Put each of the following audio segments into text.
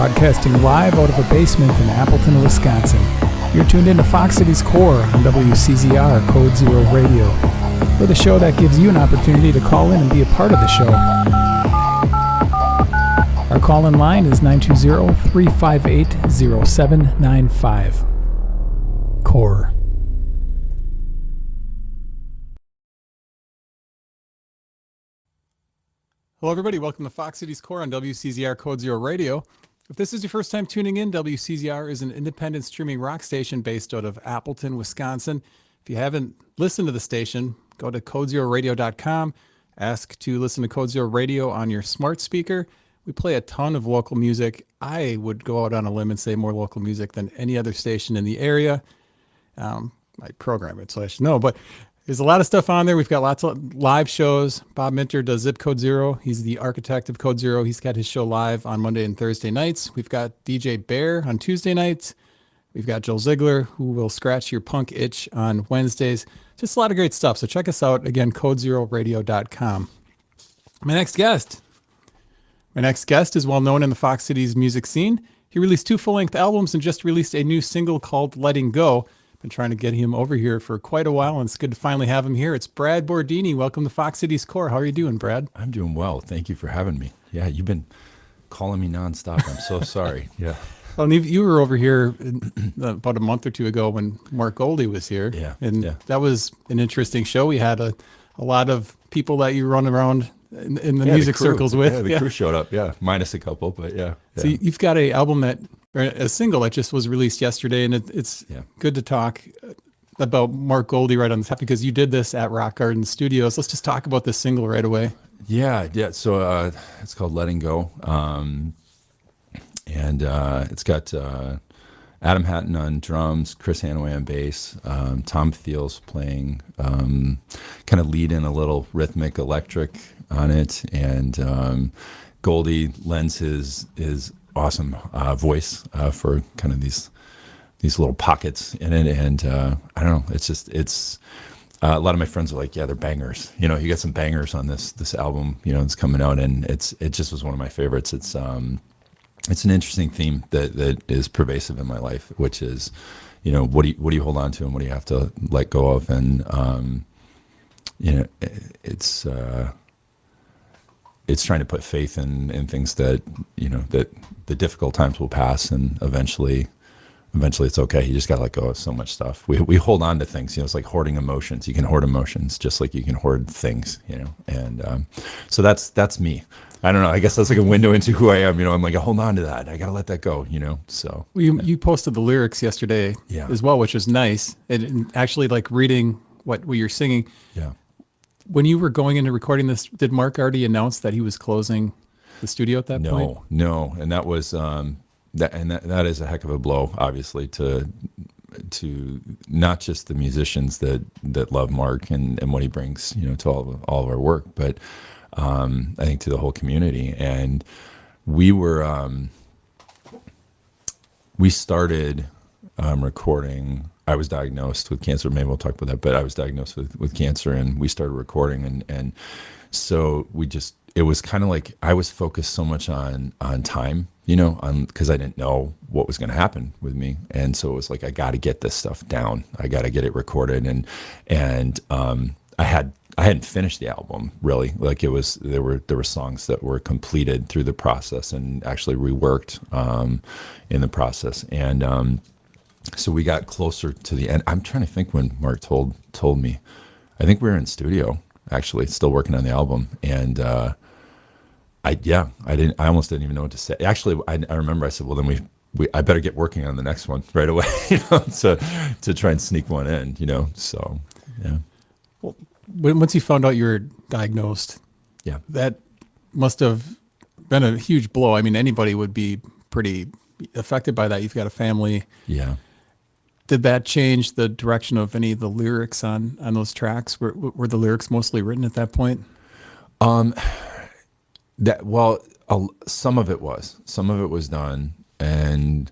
broadcasting live out of a basement in Appleton, Wisconsin. You're tuned into Fox Cities Core on WCZR Code Zero Radio. We're the show that gives you an opportunity to call in and be a part of the show. Our call-in line is 920-358-0795. Core. Hello, everybody. Welcome to Fox Cities Core on WCZR Code Zero Radio. If this is your first time tuning in, WCZR is an independent streaming rock station based out of Appleton, Wisconsin. If you haven't listened to the station, go to codezeroradio.com. Ask to listen to Code Zero Radio on your smart speaker. We play a ton of local music. I would go out on a limb and say more local music than any other station in the area. I program it, so I should know, but there's a lot of stuff on there. We've got lots of live shows. Bob Minter does Zip Code Zero. He's the architect of Code Zero. He's got his show live on Monday and Thursday nights. We've got DJ Bear on Tuesday nights. We've got Joel Ziegler, who will scratch your punk itch on Wednesdays. Just a lot of great stuff. So check us out. Again, codezeroradio.com. My next guest is well known in the Fox Cities music scene. He released 2 full-length albums and just released a new single called Letting Go. Been trying to get him over here for quite a while, and it's good to finally have him here. It's Brad Bordini. Welcome to Fox Cities Core. How are you doing, Brad? I'm doing well. Thank you for having me. Yeah, you've been calling me nonstop. I'm so sorry. Yeah. Well, you were over here about a month or two ago when Mark Goldie was here. Yeah. That was an interesting show. We had a lot of people that you run around in the music circles with. Yeah, the crew showed up. Yeah, minus a couple, but yeah. So you've got a single that just was released yesterday, and it's good to talk about Mark Goldie right on the top because you did this at Rock Garden Studios. Let's just talk about this single right away. Yeah. So it's called Letting Go, and it's got Adam Hatton on drums, Chris Hanaway on bass, Tom Thiels playing, kind of lead in a little rhythmic electric on it, and Goldie lends his awesome voice for kind of these little pockets in it, and I don't know, it's a lot of my friends are like, yeah, they're bangers, you got some bangers on this album, it's coming out, and it just was one of my favorites. It's an interesting theme that is pervasive in my life, which is, what do you hold on to and what do you have to let go of, and it's trying to put faith in things that, that the difficult times will pass, and eventually it's okay. You just got to let go of so much stuff. We hold on to things, it's like hoarding emotions. You can hoard emotions just like you can hoard things, and so that's me. I don't know. I guess that's like a window into who I am. I'm like, I hold on to that. I got to let that go, so. Well, you posted the lyrics yesterday as well, which was nice. And actually like reading what you're singing. Yeah. When you were going into recording this, did Mark already announce that he was closing the studio at that point? No. And that was, that is a heck of a blow, obviously, to not just the musicians that love Mark and what he brings, to all of our work, but I think to the whole community. And we started recording. I was diagnosed with cancer. Maybe we'll talk about that, but I was diagnosed with cancer, and we started recording, and so it was kind of like I was focused so much on time, because I didn't know what was going to happen with me, and so it was like, I got to get this stuff down. I got to get it recorded, and I hadn't finished the album really. Like there were songs that were completed through the process and actually reworked in the process, and so we got closer to the end. I'm trying to think when Mark told me. I think we were in studio actually, still working on the album, and I almost didn't even know what to say. Actually, I remember I said, well, then I better get working on the next one right away, to try and sneak one in, So yeah. Well, once you found out you were diagnosed, that must have been a huge blow. I mean, anybody would be pretty affected by that. You've got a family. Yeah. Did that change the direction of any of the lyrics on those tracks? Were the lyrics mostly written at that point? Some of it was done, and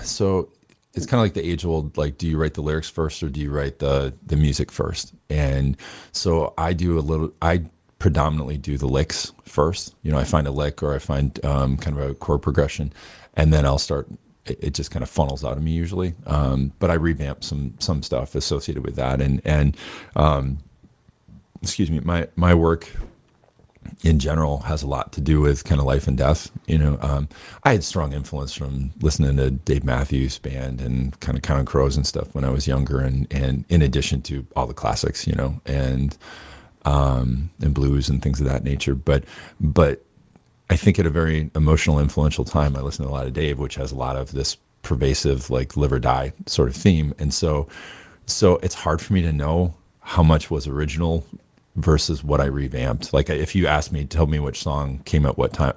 so it's kind of like the age-old, like, do you write the lyrics first or do you write the music first? And so I predominantly do the licks first. I find a lick or I find kind of a chord progression, and then I'll start. It just kind of funnels out of me usually. But I revamp some stuff associated with that, and excuse me, my work in general has a lot to do with kind of life and death. I had strong influence from listening to Dave Matthews Band and kind of Counting Crows and stuff when I was younger, and in addition to all the classics, and blues and things of that nature. But I think at a very emotional, influential time, I listened to a lot of Dave, which has a lot of this pervasive, like live or die sort of theme. And so it's hard for me to know how much was original versus what I revamped. Like if you asked me, tell me which song came at what time,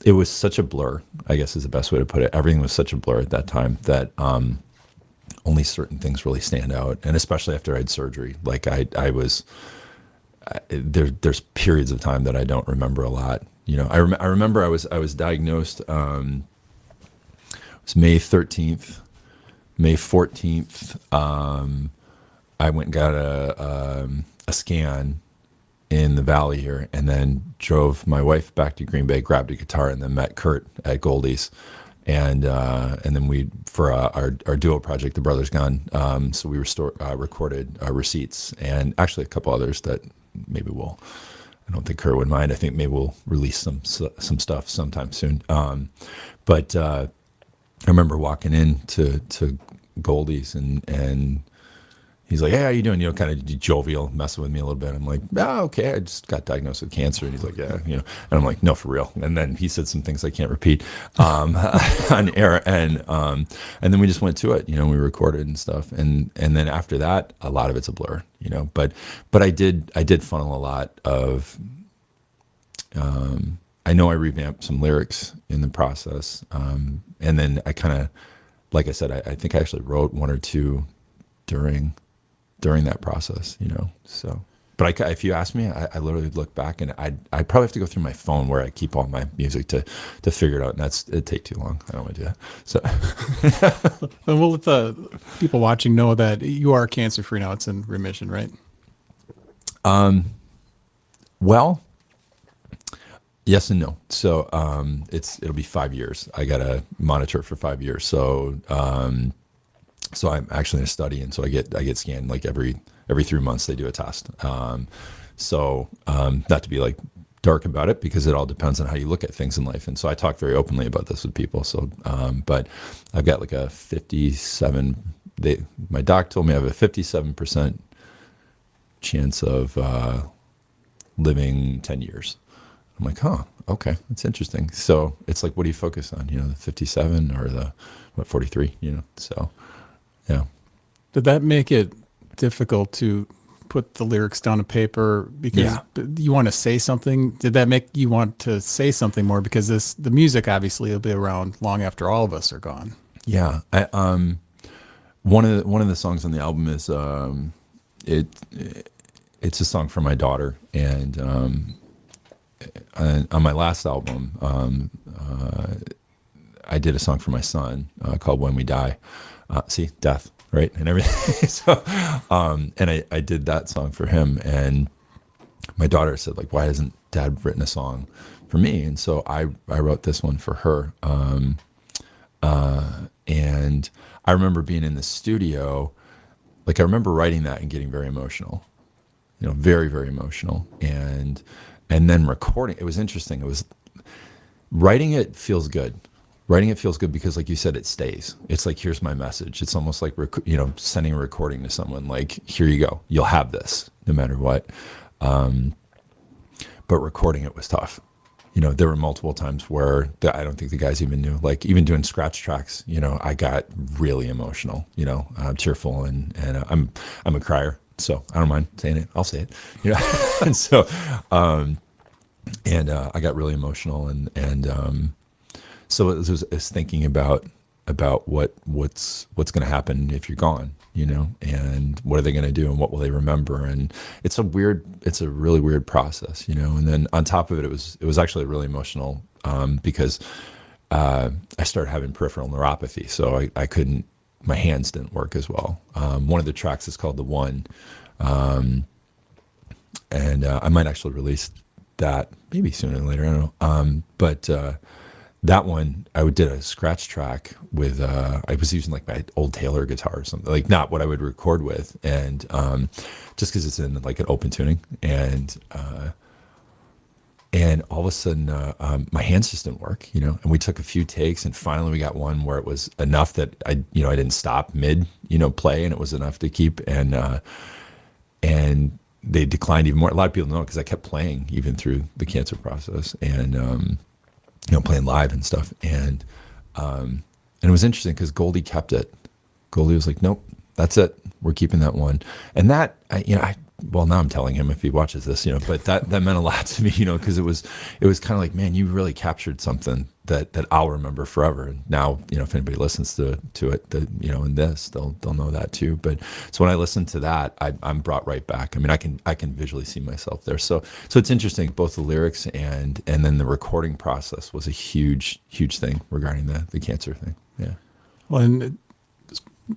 it was such a blur, I guess is the best way to put it. Everything was such a blur at that time that only certain things really stand out. And especially after I had surgery, like there's periods of time that I don't remember a lot. I remember I was diagnosed, it was May 13th, May 14th. I went and got a scan in the Valley here, and then drove my wife back to Green Bay, grabbed a guitar, and then met Kurt at Goldie's. And then we, for our duo project, The Brothers Gone, so we recorded Receipts, and actually a couple others that maybe I don't think Kurt would mind. I think maybe we'll release some stuff sometime soon. But I remember walking in to Goldie's, and he's like, "Hey, how you doing?" Kind of jovial, messing with me a little bit. I'm like, "Oh, okay, I just got diagnosed with cancer." And he's like, "Yeah, And I'm like, "No, for real." And then he said some things I can't repeat on air, and then we just went to it. We recorded and stuff, and then after that, a lot of it's a blur. But I did funnel a lot of. I know I revamped some lyrics in the process, and then I kind of, like I said, I think I actually wrote one or two during that process, so. But if you ask me, I literally look back, and I probably have to go through my phone where I keep all my music to figure it out, and it'd take too long. I don't want to do that. So, and we'll let the people watching know that you are cancer free now. It's in remission, right? Well, yes and no. So it'll be 5 years. I got to monitor it for 5 years. So so I'm actually in a study, and so I get scanned like every 3 months. They do a test. So not to be like dark about it, because it all depends on how you look at things in life. And so I talk very openly about this with people. So but I've got like a 57. My doc told me I have a 57% chance of living 10 years. I'm like, huh, okay, that's interesting. So it's like, what do you focus on? The 57 or the 43? So yeah. Did that make it difficult to put the lyrics down on paper because you want to say something? Did that make you want to say something more? Because the music obviously will be around long after all of us are gone. Yeah. One of the songs on the album is it's a song for my daughter, and on my last album, I did a song for my son called "When We Die." See, death, right, and everything. So, and I did that song for him, and my daughter said, like, "Why hasn't Dad written a song for me?" And so I wrote this one for her. And I remember being in the studio, like I remember writing that and getting very emotional, very, very emotional. And then recording, it was interesting. It was writing it feels good. Writing it feels good because, like you said, it stays. It's like, here's my message. It's almost like, sending a recording to someone, like, here you go. You'll have this no matter what. But recording it was tough. There were multiple times where I don't think the guys even knew, like even doing scratch tracks, I got really emotional, tearful, and I'm a crier, so I don't mind saying it. I'll say it, and so, I got really emotional, and so it was thinking about what's going to happen if you're gone, and what are they going to do and what will they remember? And it's a really weird process, and then on top of it, it was actually really emotional, because I started having peripheral neuropathy. So my hands didn't work as well. One of the tracks is called The One. and I might actually release that maybe sooner than later. I don't know. But that one, I did a scratch track with, I was using like my old Taylor guitar or something, like not what I would record with. And just because it's in like an open tuning. And all of a sudden, my hands just didn't work, and we took a few takes, and finally we got one where it was enough that I didn't stop mid, play, and it was enough to keep. And they declined even more. A lot of people know because I kept playing even through the cancer process, and playing live and stuff. And it was interesting because Goldie kept it. Goldie was like, "Nope, that's it. We're keeping that one." And that, well, now I'm telling him if he watches this, but that meant a lot to me, because it was kind of like, man, you really captured something that I'll remember forever. And now, if anybody listens to it, in this, they'll know that too. But so when I listen to that, I'm brought right back. I mean, I can visually see myself there. So it's interesting. Both the lyrics and then the recording process was a huge thing regarding the cancer thing. Yeah. Well, and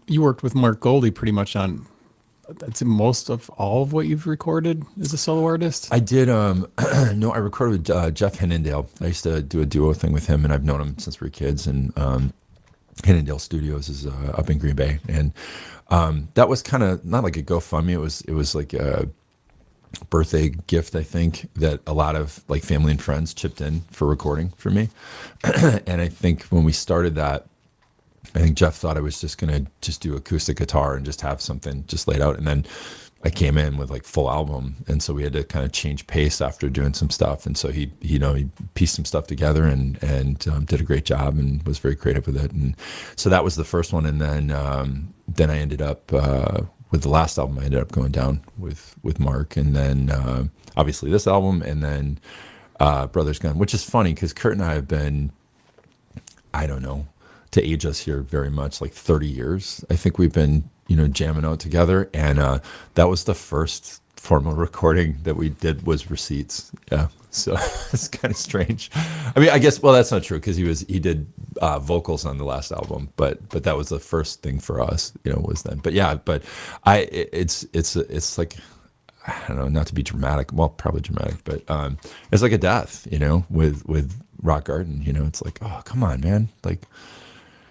you worked with Mark Goldie pretty much on, that's most of all of what you've recorded as a solo artist? I did. No, I recorded with Jeff Hennendale. I used to do a duo thing with him, and I've known him since we were kids. And Hennendale Studios is up in Green Bay, and that was kind of not like a GoFundMe. It was like a birthday gift, I think, that a lot of like family and friends chipped in for recording for me. And I think when we started that, I think Jeff thought I was just going to just do acoustic guitar and just have something just laid out. And then I came in with like full album. And so we had to kind of change pace after doing some stuff. And so he pieced some stuff together and did a great job and was very creative with it. And so that was the first one. And then I ended up, with the last album, I ended up going down with Mark. And then obviously this album, and then Brothers Gun, which is funny because Kurt and I have been, I don't know, to age us here very much, like 30 years. I think we've been, jamming out together. And that was the first formal recording that we did was Receipts. Yeah. So it's kind of strange. I mean, I guess, well, that's not true because he did vocals on the last album, but that was the first thing for us, was then. But yeah, but it's like, I don't know, not to be dramatic, well, probably dramatic, but it's like a death, with Rock Garden, it's like, oh, come on, man. Like,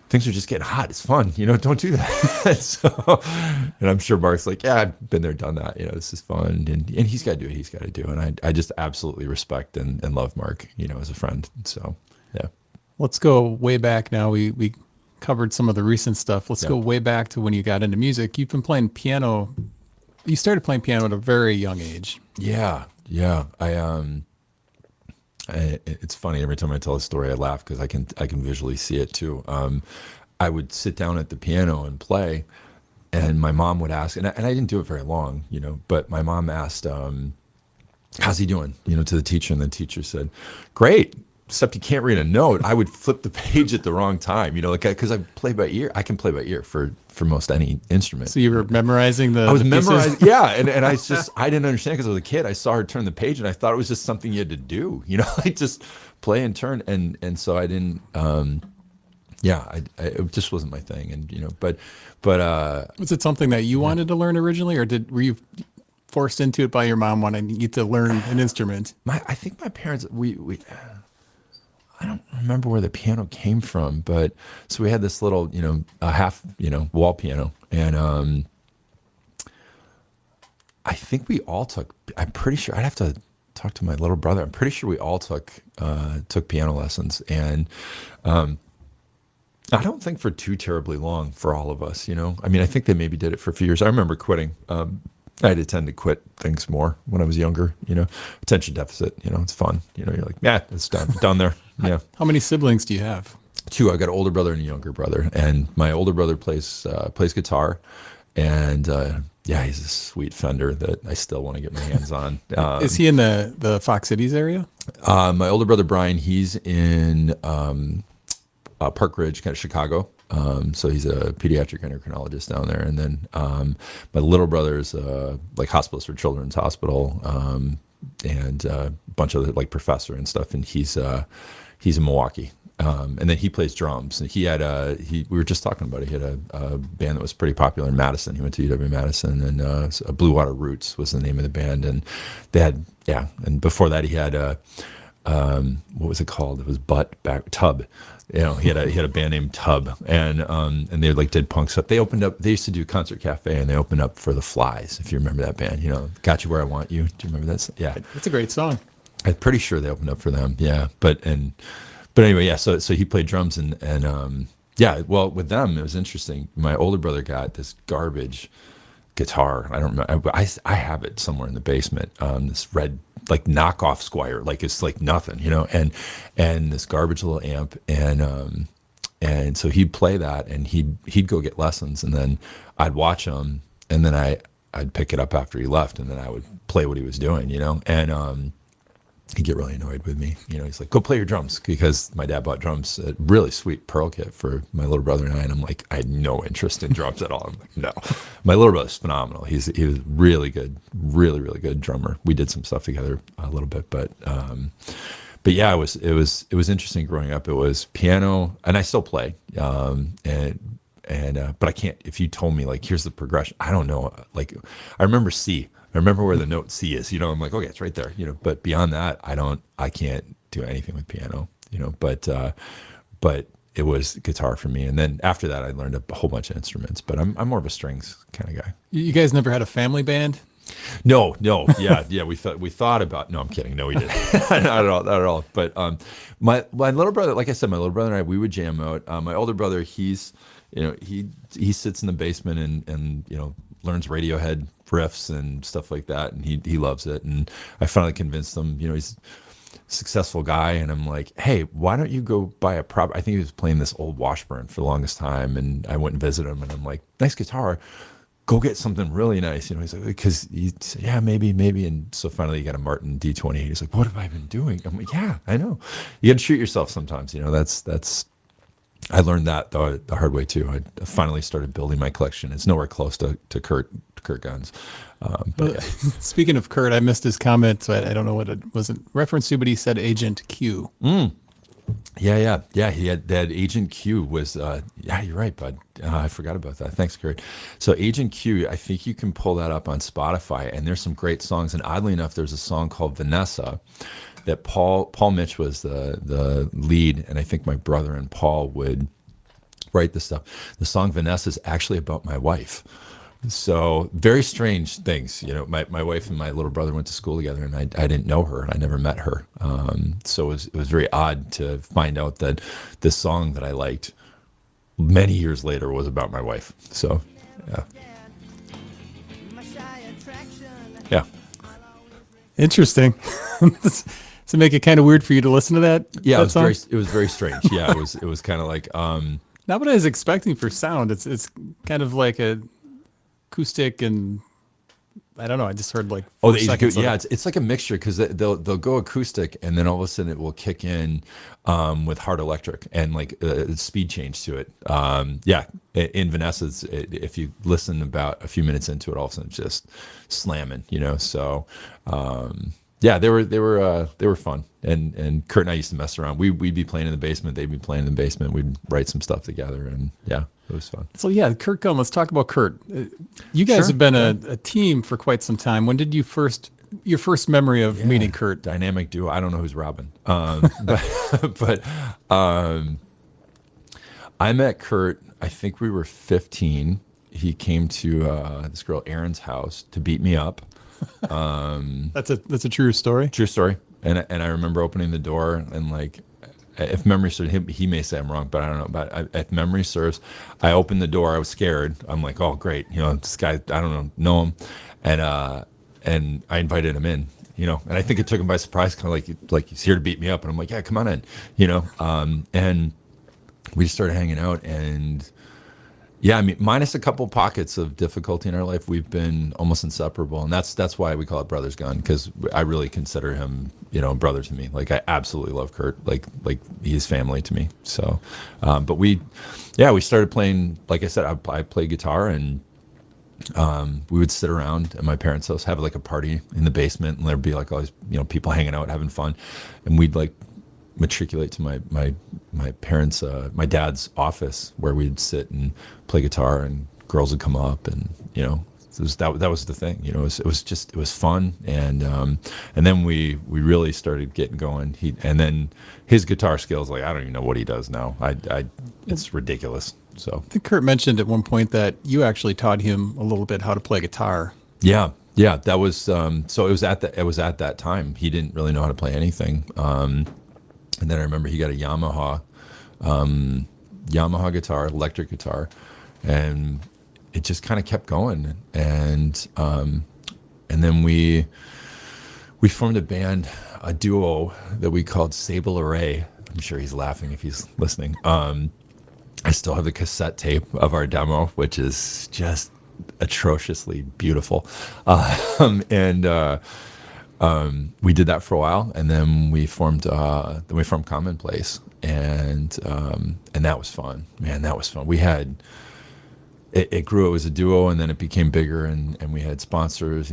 things are just getting hot. It's fun. Don't do that. So, and I'm sure Mark's like, yeah, I've been there, done that. This is fun. And he's got to do what he's got to do. And I just absolutely respect and love Mark, as a friend. So, yeah. Let's go way back now. We covered some of the recent stuff. Let's go way back to when you got into music. You've been playing piano. You started playing piano at a very young age. Yeah. It's funny every time I tell a story, I laugh because I can visually see it too. I would sit down at the piano and play, and my mom would ask, and I didn't do it very long, but my mom asked, "How's he doing?" To the teacher, and the teacher said, "Great, except he can't read a note." I would flip the page at the wrong time, because I play by ear. I can play by ear for most any instrument. So you were memorizing I was memorizing, yeah, and I didn't understand because I was a kid. I saw her turn the page, and I thought it was just something you had to do, like just play and turn, and so I didn't. It just wasn't my thing, and but was it something that you wanted to learn originally, or were you forced into it by your mom wanting you to learn an instrument? I think my parents I don't remember where the piano came from, but so we had this little, a half, wall piano. And I think we all I'm pretty sure, I'd have to talk to my little brother. I'm pretty sure we all took piano lessons. And I don't think for too terribly long for all of us, I mean, I think they maybe did it for a few years. I remember quitting. I had to tend to quit things more when I was younger, attention deficit, it's fun. You're like, yeah, it's done there. Yeah. How many siblings do you have? 2. I've got an older brother and a younger brother, and my older brother plays guitar, and he's a sweet Fender that I still want to get my hands on. Is he in the Fox Cities area? My older brother Brian, he's in Park Ridge, kind of Chicago. So he's a pediatric endocrinologist down there, and then my little brother is like hospitalist for Children's Hospital, and a bunch of like professor and stuff, and he's in Milwaukee. And then he plays drums. And we were just talking about it. He had a band that was pretty popular in Madison. He went to UW-Madison, and Blue Water Roots was the name of the band. And they had, and before that he had what was it called? It was Tub. He had a band named Tub, and they like did punk stuff. They used to do Concert Cafe, and they opened up for the Flies, if you remember that band. Got You Where I Want You. Do you remember that? Yeah, it's a great song. I'm pretty sure they opened up for them. Yeah, but anyway, yeah. So he played drums, and well, with them it was interesting. My older brother got this garbage guitar. I don't remember. I have it somewhere in the basement. This red, like, knockoff Squire, like it's like nothing, and this garbage little amp, and so he'd play that, and he'd go get lessons, and then I'd watch him, and then I'd pick it up after he left, and then I would play what he was doing, and he'd get really annoyed with me. He's like, go play your drums, because my dad bought drums, a really sweet Pearl kit for my little brother and I. And I'm like, I had no interest in drums at all. I'm like, no. My little brother's phenomenal. He was really good, really, really good drummer. We did some stuff together a little bit, but yeah, it was interesting growing up. It was piano, and I still play. But I can't, if you told me, like, here's the progression, I don't know. Like, I remember C. I remember where the note C is, I'm like, okay, it's right there, but beyond that, I can't do anything with piano, but it was guitar for me. And then after that, I learned a whole bunch of instruments, but I'm more of a strings kind of guy. You guys never had a family band? No. Yeah. We thought about, no, I'm kidding. No, we didn't. Not at all. But, my little brother, like I said, my little brother and I, we would jam out. My older brother, he sits in the basement and learns Radiohead riffs and stuff like that, and he loves it. And I finally convinced him, he's a successful guy, and I'm like, hey, why don't you go buy a prop? I think he was playing this old Washburn for the longest time, and I went and visited him, and I'm like, nice guitar, go get something really nice. He's like, because he said, yeah, maybe. And so finally he got a Martin D28. He's like, what have I been doing? I'm like, yeah, I know. You got to shoot yourself sometimes. That's I learned that the hard way too. I finally started building my collection. It's nowhere close to Kurt guns. But yeah. Speaking of Kurt, I missed his comment, so I don't know what it was in reference to, but he said Agent Q. Yeah. He had that Agent Q was. Yeah, you're right, bud. I forgot about that. Thanks, Kurt. So Agent Q, I think you can pull that up on Spotify, and there's some great songs. And oddly enough, there's a song called Vanessa that Paul Mitch was the lead, and I think my brother and Paul would write the stuff. The song Vanessa is actually about my wife. So very strange things. My wife and my little brother went to school together, and I didn't know her, and I never met her. So it was very odd to find out that this song that I liked many years later was about my wife. So, yeah. Yeah. Interesting. Does it make it kind of weird for you to listen to that? Yeah, that it was very strange. Yeah, it was kind of like not what I was expecting for sound. It's kind of like a acoustic, and I don't know. I just heard like 4 seconds. Yeah, it's like a mixture, because they'll go acoustic, and then all of a sudden it will kick in with hard electric and like a speed change to it. Yeah, in Vanessa's, if you listen about a few minutes into it, all of a sudden it's just slamming. So. Yeah, they were fun, and Kurt and I used to mess around. We'd be playing in the basement, they'd be playing in the basement. We'd write some stuff together, and yeah, it was fun. So yeah, Kurt Gunn. Let's talk about Kurt. You guys have been a team for quite some time. When did your first memory of meeting Kurt? Dynamic duo. I don't know who's Robin, but I met Kurt. I think we were 15. He came to this girl Erin's house to beat me up. That's a true story. True story. And I remember opening the door, and like, if memory serves, he may say I'm wrong, but I don't know. But if memory serves, I opened the door. I was scared. I'm like, oh great, this guy, I don't know him, and I invited him in, and I think it took him by surprise, kind of like he's here to beat me up, and I'm like, yeah, come on in, and we just started hanging out, and. Yeah, I mean, minus a couple pockets of difficulty in our life, we've been almost inseparable, and that's why we call it Brothers Gun, because I really consider him, brother to me. Like, I absolutely love Kurt, like he's family to me. So, but we started playing. Like I said, I play guitar, and we would sit around at my parents' house, have like a party in the basement, and there'd be like all these people hanging out, having fun, and we'd like matriculate to my parents' my dad's office where we'd sit and play guitar, and girls would come up, and that was the thing. It was fun, and then we really started getting going. And then his guitar skills, like I don't even know what he does now. It's ridiculous. So I think Kurt mentioned at one point that you actually taught him a little bit how to play guitar. yeah, that was so it was at that time he didn't really know how to play anything. And then I remember he got a Yamaha guitar, electric guitar, and it just kind of kept going. And then we formed a band, a duo that we called Sable Array. I'm sure he's laughing if he's listening. I still have the cassette tape of our demo, which is just atrociously beautiful. We did that for a while, and then we formed Commonplace, and that was fun. Man, that was fun. We had it grew. It was a duo, and then it became bigger, and we had sponsors,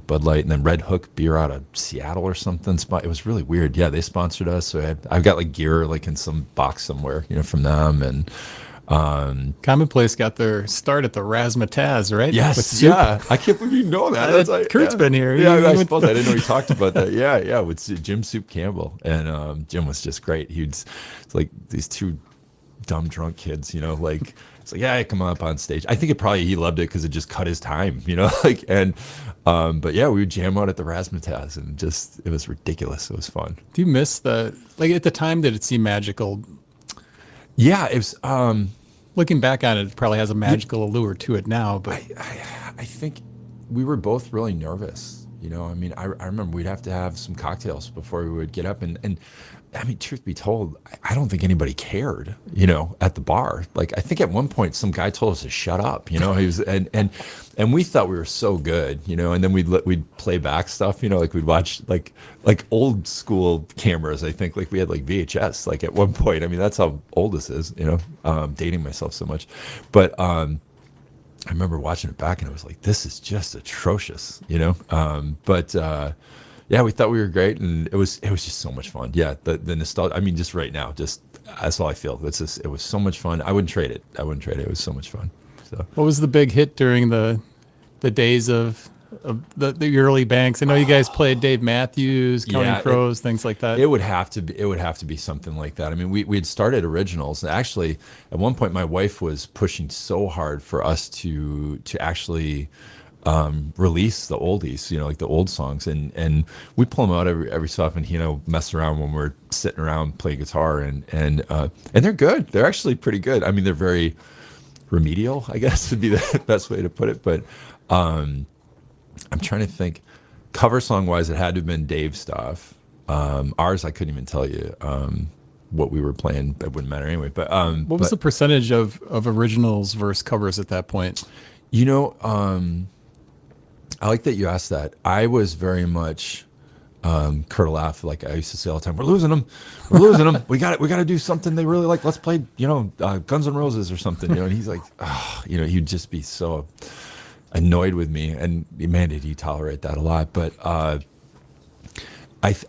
Bud Light, and then Red Hook beer out of Seattle or something. It was really weird. Yeah, they sponsored us. So I've got like gear like in some box somewhere, from them. And Commonplace got their start at the Razzmatazz, right? Yes, yeah. I can't believe you know that. Kurt's been here. Yeah, I suppose I didn't know he talked about that. Yeah, with Jim Soup Campbell, and Jim was just great. It's like these two dumb drunk kids, like. It's like, yeah, come up on stage. I think he loved it because it just cut his time, but yeah, we would jam out at the Razzmatazz, and it was ridiculous. It was fun. Do you miss at the time, did it seem magical? Yeah, it was. Looking back on it, it probably has a magical allure to it now, but I think we were both really nervous. I remember we'd have to have some cocktails before we would get up, and truth be told, I don't think anybody cared, at the bar. Like, I think at one point some guy told us to shut up, he was, and we thought we were so good, and then we'd play back stuff, like we'd watch like old school cameras. I think like we had like VHS, like at one point. That's how old this is, dating myself so much, but I remember watching it back and it was like, this is just atrocious, yeah, we thought we were great, and it was just so much fun. Yeah, the nostalgia. Just right now, that's all I feel. It was so much fun. I wouldn't trade it. It was so much fun. So, what was the big hit during the days of the early banks? I know you guys played Dave Matthews, Counting Crows, things like that. It would have to be something like that. We had started originals, and actually, at one point, my wife was pushing so hard for us to actually release the oldies, like the old songs, and we pull them out every so often, mess around when we're sitting around playing guitar, and they're good. They're actually pretty good. They're very remedial, I guess would be the best way to put it. But I'm trying to think, cover song wise, it had to have been Dave stuff. Ours, I couldn't even tell you what we were playing. That wouldn't matter anyway. But what was the percentage of originals versus covers at that point? I like that you asked that. I was very much Kurt laugh, like I used to say all the time. We're losing them. We got to do something they really like. Let's play, Guns N' Roses or something. And he's like, he'd just be so annoyed with me. And man, did he tolerate that a lot. But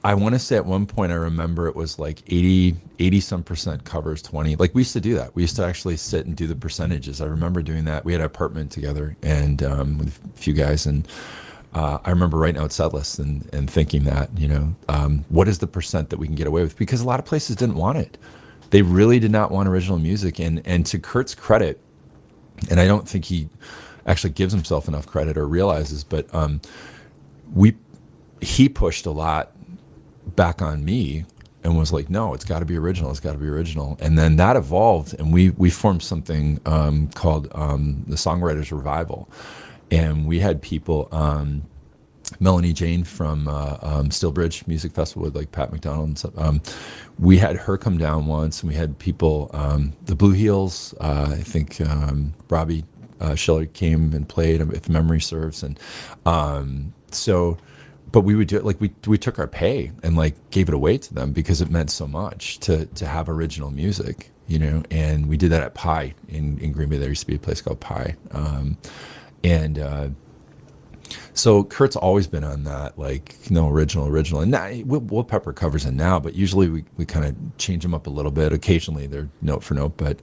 I want to say at one point I remember it was like 80 some percent covers, 20. Like we used to do that. We used to actually sit and do the percentages. I remember doing that. We had an apartment together and with a few guys, and I remember writing out set lists and thinking that, what is the percent that we can get away with? Because a lot of places didn't want it. They really did not want original music. And to Kurt's credit, and I don't think he actually gives himself enough credit or realizes, but he pushed a lot back on me and was like, no, it's got to be original. And then that evolved, and we formed something called the Songwriters Revival. And we had people, Melanie Jane from Stillbridge Music Festival with like Pat McDonald and stuff. We had her come down once, and we had people, the Blue Heels, I think Robbie Schiller came and played, if memory serves. And but we would do it like we took our pay and like gave it away to them because it meant so much to have original music, and we did that at Pie in Green Bay. There used to be a place called Pie. So Kurt's always been on that, like, original. And now, Will Pepper covers it now, but usually we kind of change them up a little bit. Occasionally they're note for note, but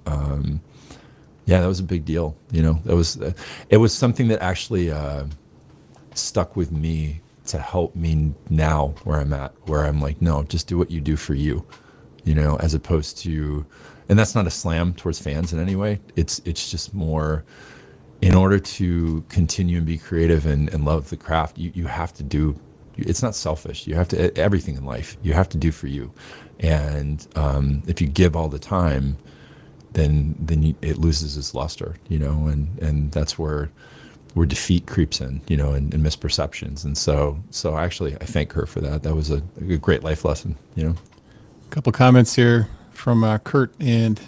yeah, that was a big deal. It was something that actually stuck with me to help me now where I'm at, where I'm like, no, just do what you do for you, as opposed to, and that's not a slam towards fans in any way. It's just more, in order to continue and be creative and love the craft, you have to do, it's not selfish. You have to, everything in life, you have to do for you. And if you give all the time, then it loses its luster, and that's where defeat creeps in, and misperceptions. And so actually I thank her for that. That was a great life lesson, A couple comments here from Kurt and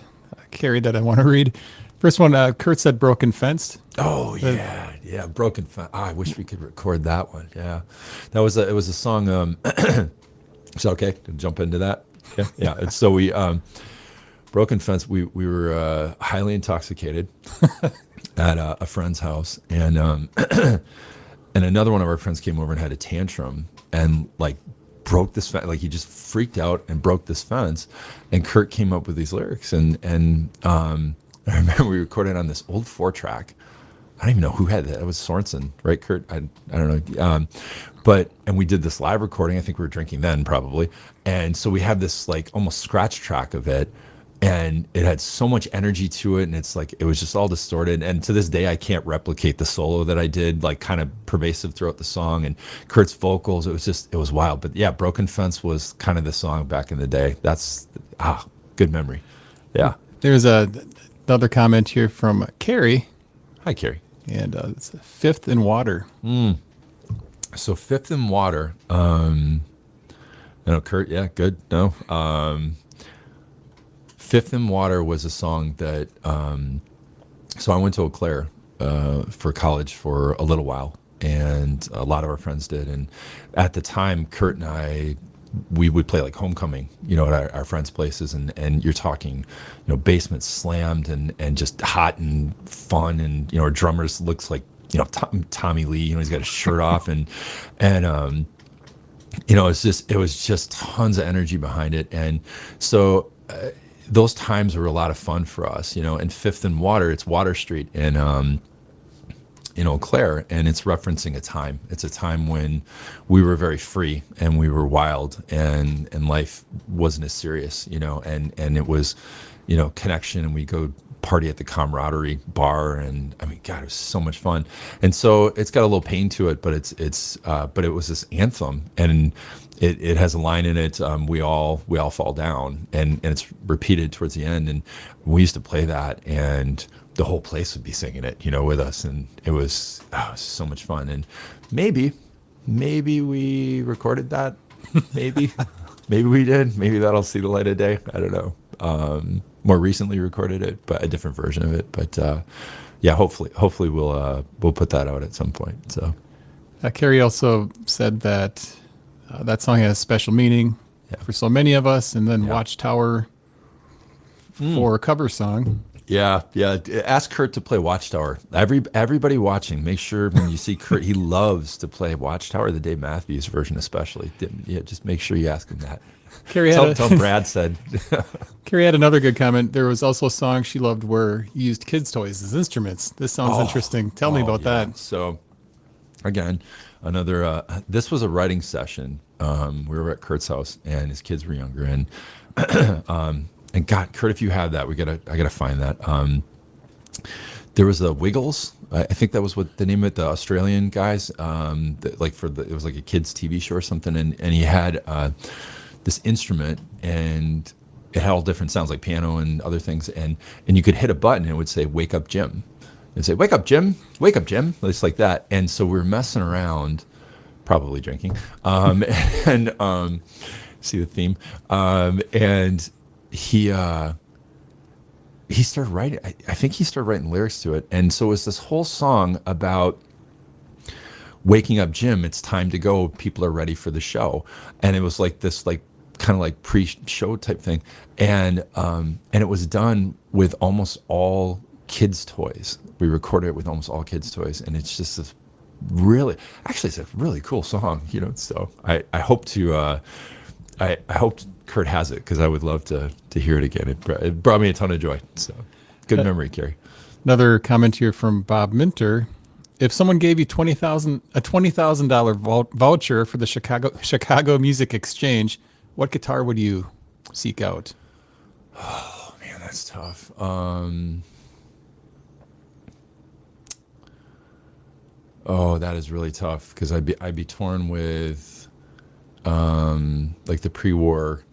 Carrie that I want to read. First one, Kurt said broken fence. Oh yeah, broken fence. I wish we could record that one. Yeah, it was a song. Is that okay to jump into that? Yeah. And so we broken fence. We were highly intoxicated at a friend's house, and and another one of our friends came over and had a tantrum and like broke this fence. Like he just freaked out and broke this fence. And Kurt came up with these lyrics, and I remember we recorded on this old 4-track. I don't even know who had that. It was Sorensen, right, Kurt? I don't know. And we did this live recording. I think we were drinking then, probably. And so we had this like almost scratch track of it, and it had so much energy to it, and it's like it was just all distorted. And to this day, I can't replicate the solo that I did, like kind of pervasive throughout the song. And Kurt's vocals, it was wild. But yeah, Broken Fence was kind of the song back in the day. That's good memory. Yeah. There's another comment here from Carrie. Hi, Carrie. And it's Fifth in Water. So Fifth in Water. Kurt, yeah, good. No. Fifth in Water was a song that, so I went to Eau Claire for college for a little while, and a lot of our friends did. And at the time, Kurt and I, we would play like homecoming, at our friends' places, and you're talking, basement slammed and just hot and fun, and our drummers looks like Tommy Lee, he's got his shirt off, and it was just tons of energy behind it, and so those times were a lot of fun for us, And Fifth and Water, it's Water Street in Eau Claire, and it's referencing a time. It's a time when we were very free and we were wild, and life wasn't as serious, and it was, connection, and we go party at the Camaraderie bar, and I mean, God, it was so much fun. And so it's got a little pain to it, but but it was this anthem, and it has a line in it, we all fall down, and it's repeated towards the end, and we used to play that, and the whole place would be singing it, with us, and it was so much fun. And maybe we recorded that, maybe we did, maybe that'll see the light of day. I don't know. More recently recorded it, but a different version of it. But yeah, hopefully we'll put that out at some point. So Carrie also said that that song has special meaning for so many of us, and then Watchtower for a cover song. Yeah. Ask Kurt to play Watchtower. Everybody watching, make sure when you see Kurt, he loves to play Watchtower, the Dave Matthews version especially. Yeah, just make sure you ask him that. Carrie tell Brad said. Carrie had another good comment. There was also a song she loved where you used kids' toys as instruments. This sounds interesting. Tell me about that. So, again, another. This was a writing session. We were at Kurt's house, and his kids were younger, and and God, Kurt, if you have that, I gotta find that. There was the Wiggles. I think that was what the name of it, the Australian guys. It was like a kids' TV show or something, and he had this instrument, and it had all different sounds like piano and other things, and you could hit a button and it would say "Wake up, Jim." It'd say "Wake up, Jim! Wake up, Jim!" It's like that. And so we were messing around, probably drinking, and see the theme, and he started writing. I think he started writing lyrics to it, and so it was this whole song about waking up, Jim. It's time to go. People are ready for the show, and it was like this, like kind of like pre-show type thing, and it was done with almost all kids' toys. We recorded it with almost all kids' toys, and it's just this really, actually, it's a really cool song, So I hope to, I hope Kurt has it because I would love to hear it again. It brought me a ton of joy. So good memory, Carrie. Another comment here from Bob Minter. If someone gave you $20,000 voucher for the Chicago Music Exchange, what guitar would you seek out? Oh man, that's tough. Oh, that is really tough because I'd be torn with like the pre-war.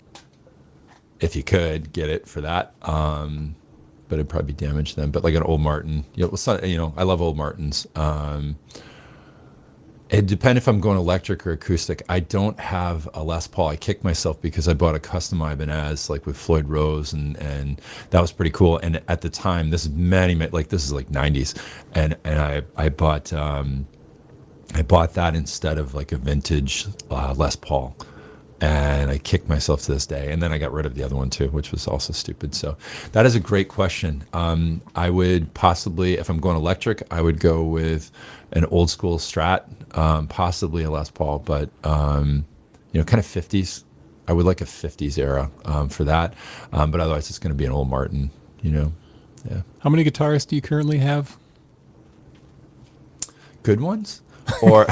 If you could get it for that, but it'd probably be damaged then. But like an old Martin, I love old Martins. It depends if I'm going electric or acoustic. I don't have a Les Paul. I kicked myself because I bought a custom Ibanez like with Floyd Rose, and that was pretty cool. And at the time, this is this is like 90s, and I bought that instead of like a vintage Les Paul. And I kicked myself to this day. And then I got rid of the other one too, which was also stupid. So that is a great question. I would possibly, if I'm going electric, I would go with an old school Strat, possibly a Les Paul, but kind of 50s. I would like a 50s era for that. But otherwise, it's going to be an old Martin. Yeah. How many guitars do you currently have? Good ones, or.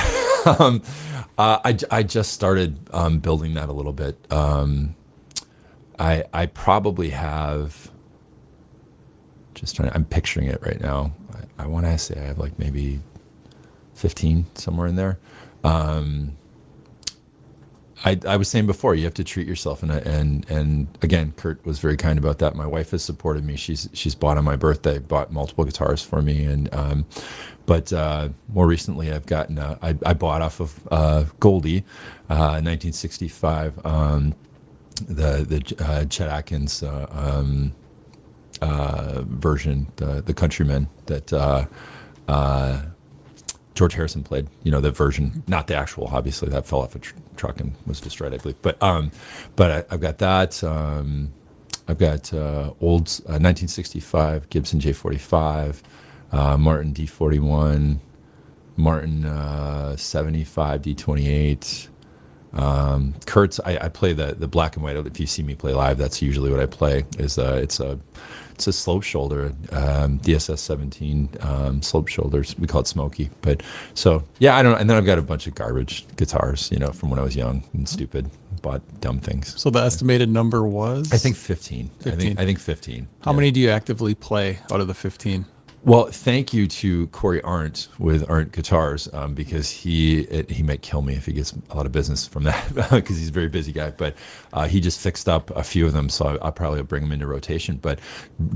I just started building that a little bit. I probably have. I'm picturing it right now. I want to say I have like maybe 15 somewhere in there. I was saying before, you have to treat yourself, and again, Kurt was very kind about that. My wife has supported me. She's bought on my birthday, bought multiple guitars for me, and but more recently, I've gotten I bought off of Goldie, 1965, the Chet Atkins version, the Countryman that. George Harrison played, the version, not the actual. Obviously, that fell off a truck and was destroyed, I believe. But I've got that. I've got old 1965 Gibson J45, Martin D41, Martin 75 D28. Kurtz, I play the black and white. If you see me play live, that's usually what I play. It's a slope shoulder, DSS 17 slope shoulders. We call it Smoky. But so yeah, I don't know. And then I've got a bunch of garbage guitars, from when I was young and stupid, bought dumb things. So the estimated number was? I think 15. 15. I think 15. How many do you actively play out of the 15? Well, thank you to Corey Arndt with Arndt Guitars, because he might kill me if he gets a lot of business from that because he's a very busy guy. But he just fixed up a few of them, so I'll probably bring them into rotation. But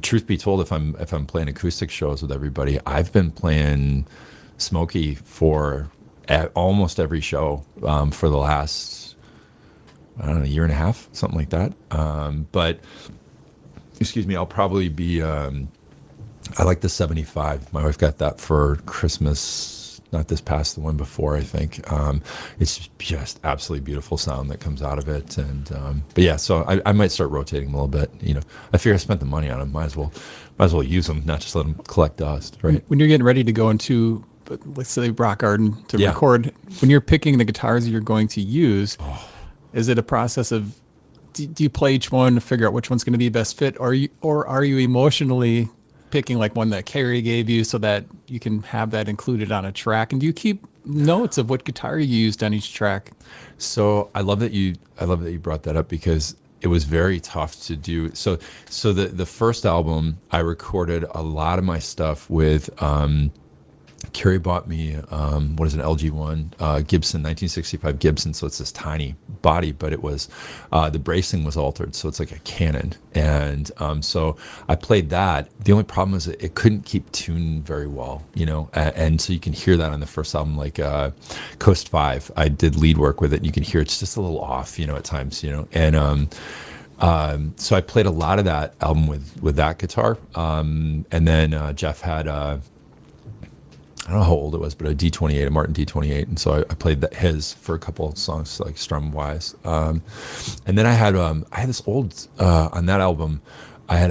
truth be told, if I'm playing acoustic shows with everybody, I've been playing Smokey for almost every show for the last, I don't know, year and a half, something like that. But excuse me, I'll probably be. I like the 75. My wife got that for Christmas, not this past, the one before, I think. It's just absolutely beautiful sound that comes out of it. And but yeah, so I might start rotating them a little bit. I figure I spent the money on them. Might as well use them, not just let them collect dust, right? When you're getting ready to go into, let's say, Rock Garden to record, when you're picking the guitars you're going to use, is it a process of, do you play each one to figure out which one's going to be best fit, or are you emotionally picking like one that Carrie gave you so that you can have that included on a track? And do you keep notes of what guitar you used on each track? So I love that you brought that up because it was very tough to do. So the first album, I recorded a lot of my stuff with Carrie bought me what is an LG1 Gibson 1965 Gibson, so it's this tiny body, but it was the bracing was altered, so it's like a cannon, and so I played that. The only problem is it couldn't keep tune very well, and so you can hear that on the first album, like Coast 5. I did lead work with it, and you can hear it's just a little off, at times, and so I played a lot of that album with that guitar, and then Jeff had I don't know how old it was, but a D28, a Martin D28, and so I played his for a couple of songs, like strum wise. And then I had this old on that album. I had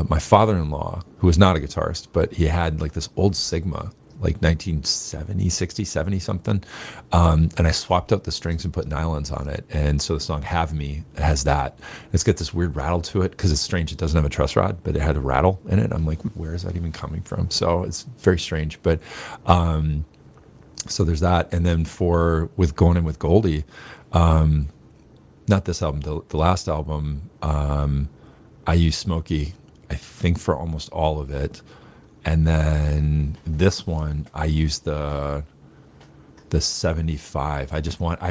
my father-in-law, who was not a guitarist, but he had like this old Sigma like 1970, 60, 70 something. And I swapped out the strings and put nylons on it. And so the song Have Me has that. It's got this weird rattle to it because it's strange. It doesn't have a truss rod, but it had a rattle in it. I'm like, where is that even coming from? So it's very strange. But so there's that. And then with Going In With Goldie, not this album, the last album, I used Smokey, I think, for almost all of it. And then this one, I used the 75. I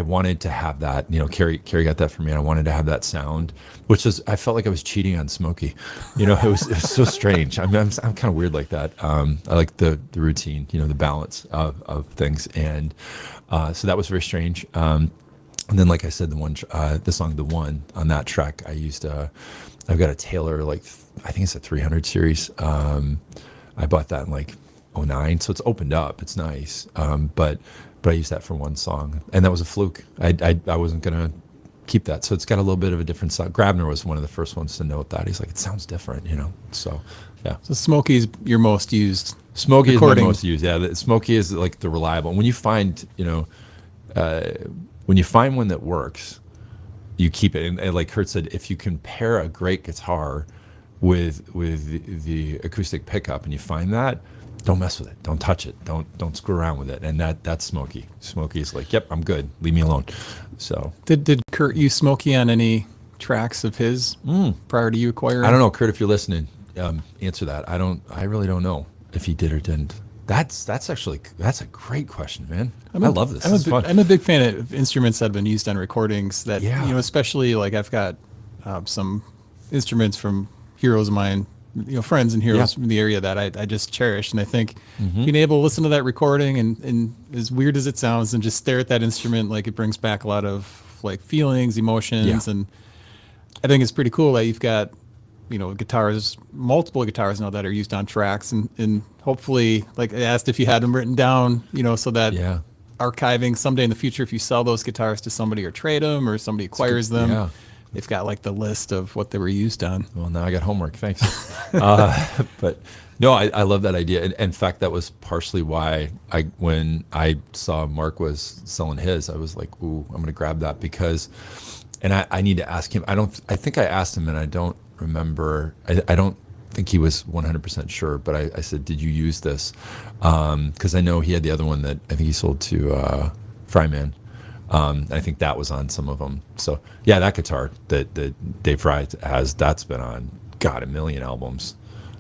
wanted to have that, Carrie got that for me. And I wanted to have that sound, I felt like I was cheating on Smokey. It was so strange. I'm kind of weird like that. I like the routine, the balance of things. And so that was very strange. And then, like I said, the song The One on that track, I used I've got a Taylor, I think it's a 300 series. I bought that in like 2009, so it's opened up. It's nice, but I used that for one song, and that was a fluke. I wasn't gonna keep that, so it's got a little bit of a different sound. Grabner was one of the first ones to note that. He's like, it sounds different, So yeah. So Smokey's your most used. Smokey recording. Is my most used. Yeah, Smokey is like the reliable. When you find one that works, you keep it. And like Kurt said, if you can pair a great guitar with the acoustic pickup and you find that, don't mess with it, don't touch it, don't screw around with it. And that's Smokey. Smokey's like, yep, I'm good, leave me alone. So did Kurt use Smokey on any tracks of his prior to you acquiring? I don't know, Kurt, if you're listening, answer that. I really don't know if he did or didn't. That's a great question, man. I love this. This is fun. I'm a big fan of instruments that have been used on recordings that, especially like I've got some instruments from heroes of mine, friends and heroes from the area that I just cherish. And I think being able to listen to that recording and as weird as it sounds and just stare at that instrument, like it brings back a lot of like feelings, emotions. And I think it's pretty cool that you've got, multiple guitars now that are used on tracks and hopefully, like I asked if you had them written down, so that archiving someday in the future, if you sell those guitars to somebody or trade them or somebody acquires them. Yeah. They've got like the list of what they were used on. Well, now I got homework. Thanks. But no, I love that idea. And in fact, that was partially why when I saw Mark was selling his, I was like, ooh, I'm going to grab that and I need to ask him. I think I asked him and I don't remember. I don't think he was 100% sure, but I said, did you use this? Because I know he had the other one that I think he sold to Fryman. I think that was on some of them. So yeah, that guitar that Dave Fry has, that's been on a million albums.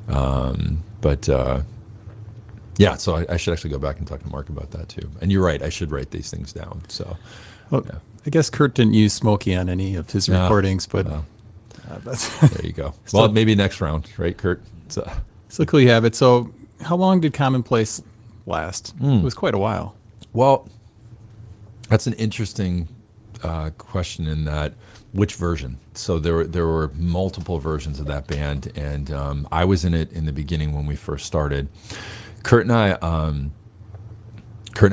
Yeah, so I should actually go back and talk to Mark about that too. And you're right, I should write these things down. So well, yeah. I guess Kurt didn't use Smokey on any of his recordings, but there you go. Well, maybe next round, right, Kurt? So cool you have it. So how long did Commonplace last? It was quite a while. Well, that's an interesting question in that which version. So there were multiple versions of that band, and I was in it in the beginning when we first started. Kurt and I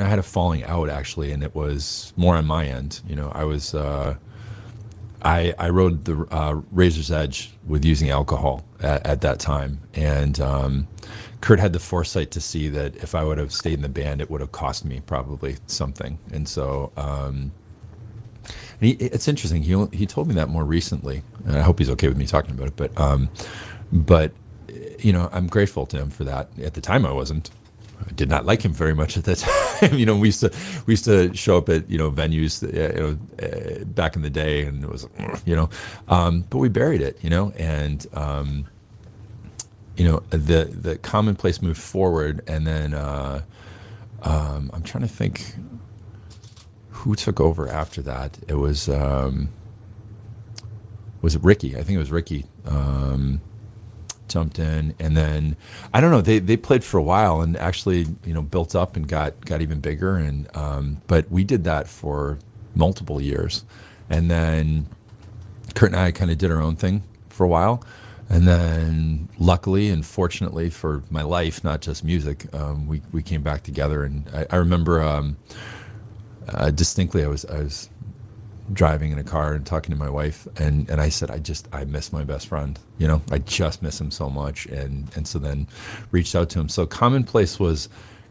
had a falling out actually, and it was more on my end. I was I rode the Razor's Edge with using alcohol at that time, and Kurt had the foresight to see that if I would have stayed in the band, it would have cost me probably something. And so it's interesting. He told me that more recently, and I hope he's okay with me talking about it. But I'm grateful to him for that. At the time, I wasn't. I did not like him very much at that time. We used to show up at venues back in the day, and it was but we buried it, and the Commonplace moved forward, and then I'm trying to think who took over after that. It was it Ricky? I think it was Ricky. Jumped in, and then I don't know. They played for a while and actually built up and got even bigger, and but we did that for multiple years, and then Kurt and I kind of did our own thing for a while, and then luckily and fortunately for my life, not just music, we came back together, and I remember distinctly I was driving in a car and talking to my wife, and I said, I miss my best friend. I just miss him so much, and so then reached out to him. So Commonplace was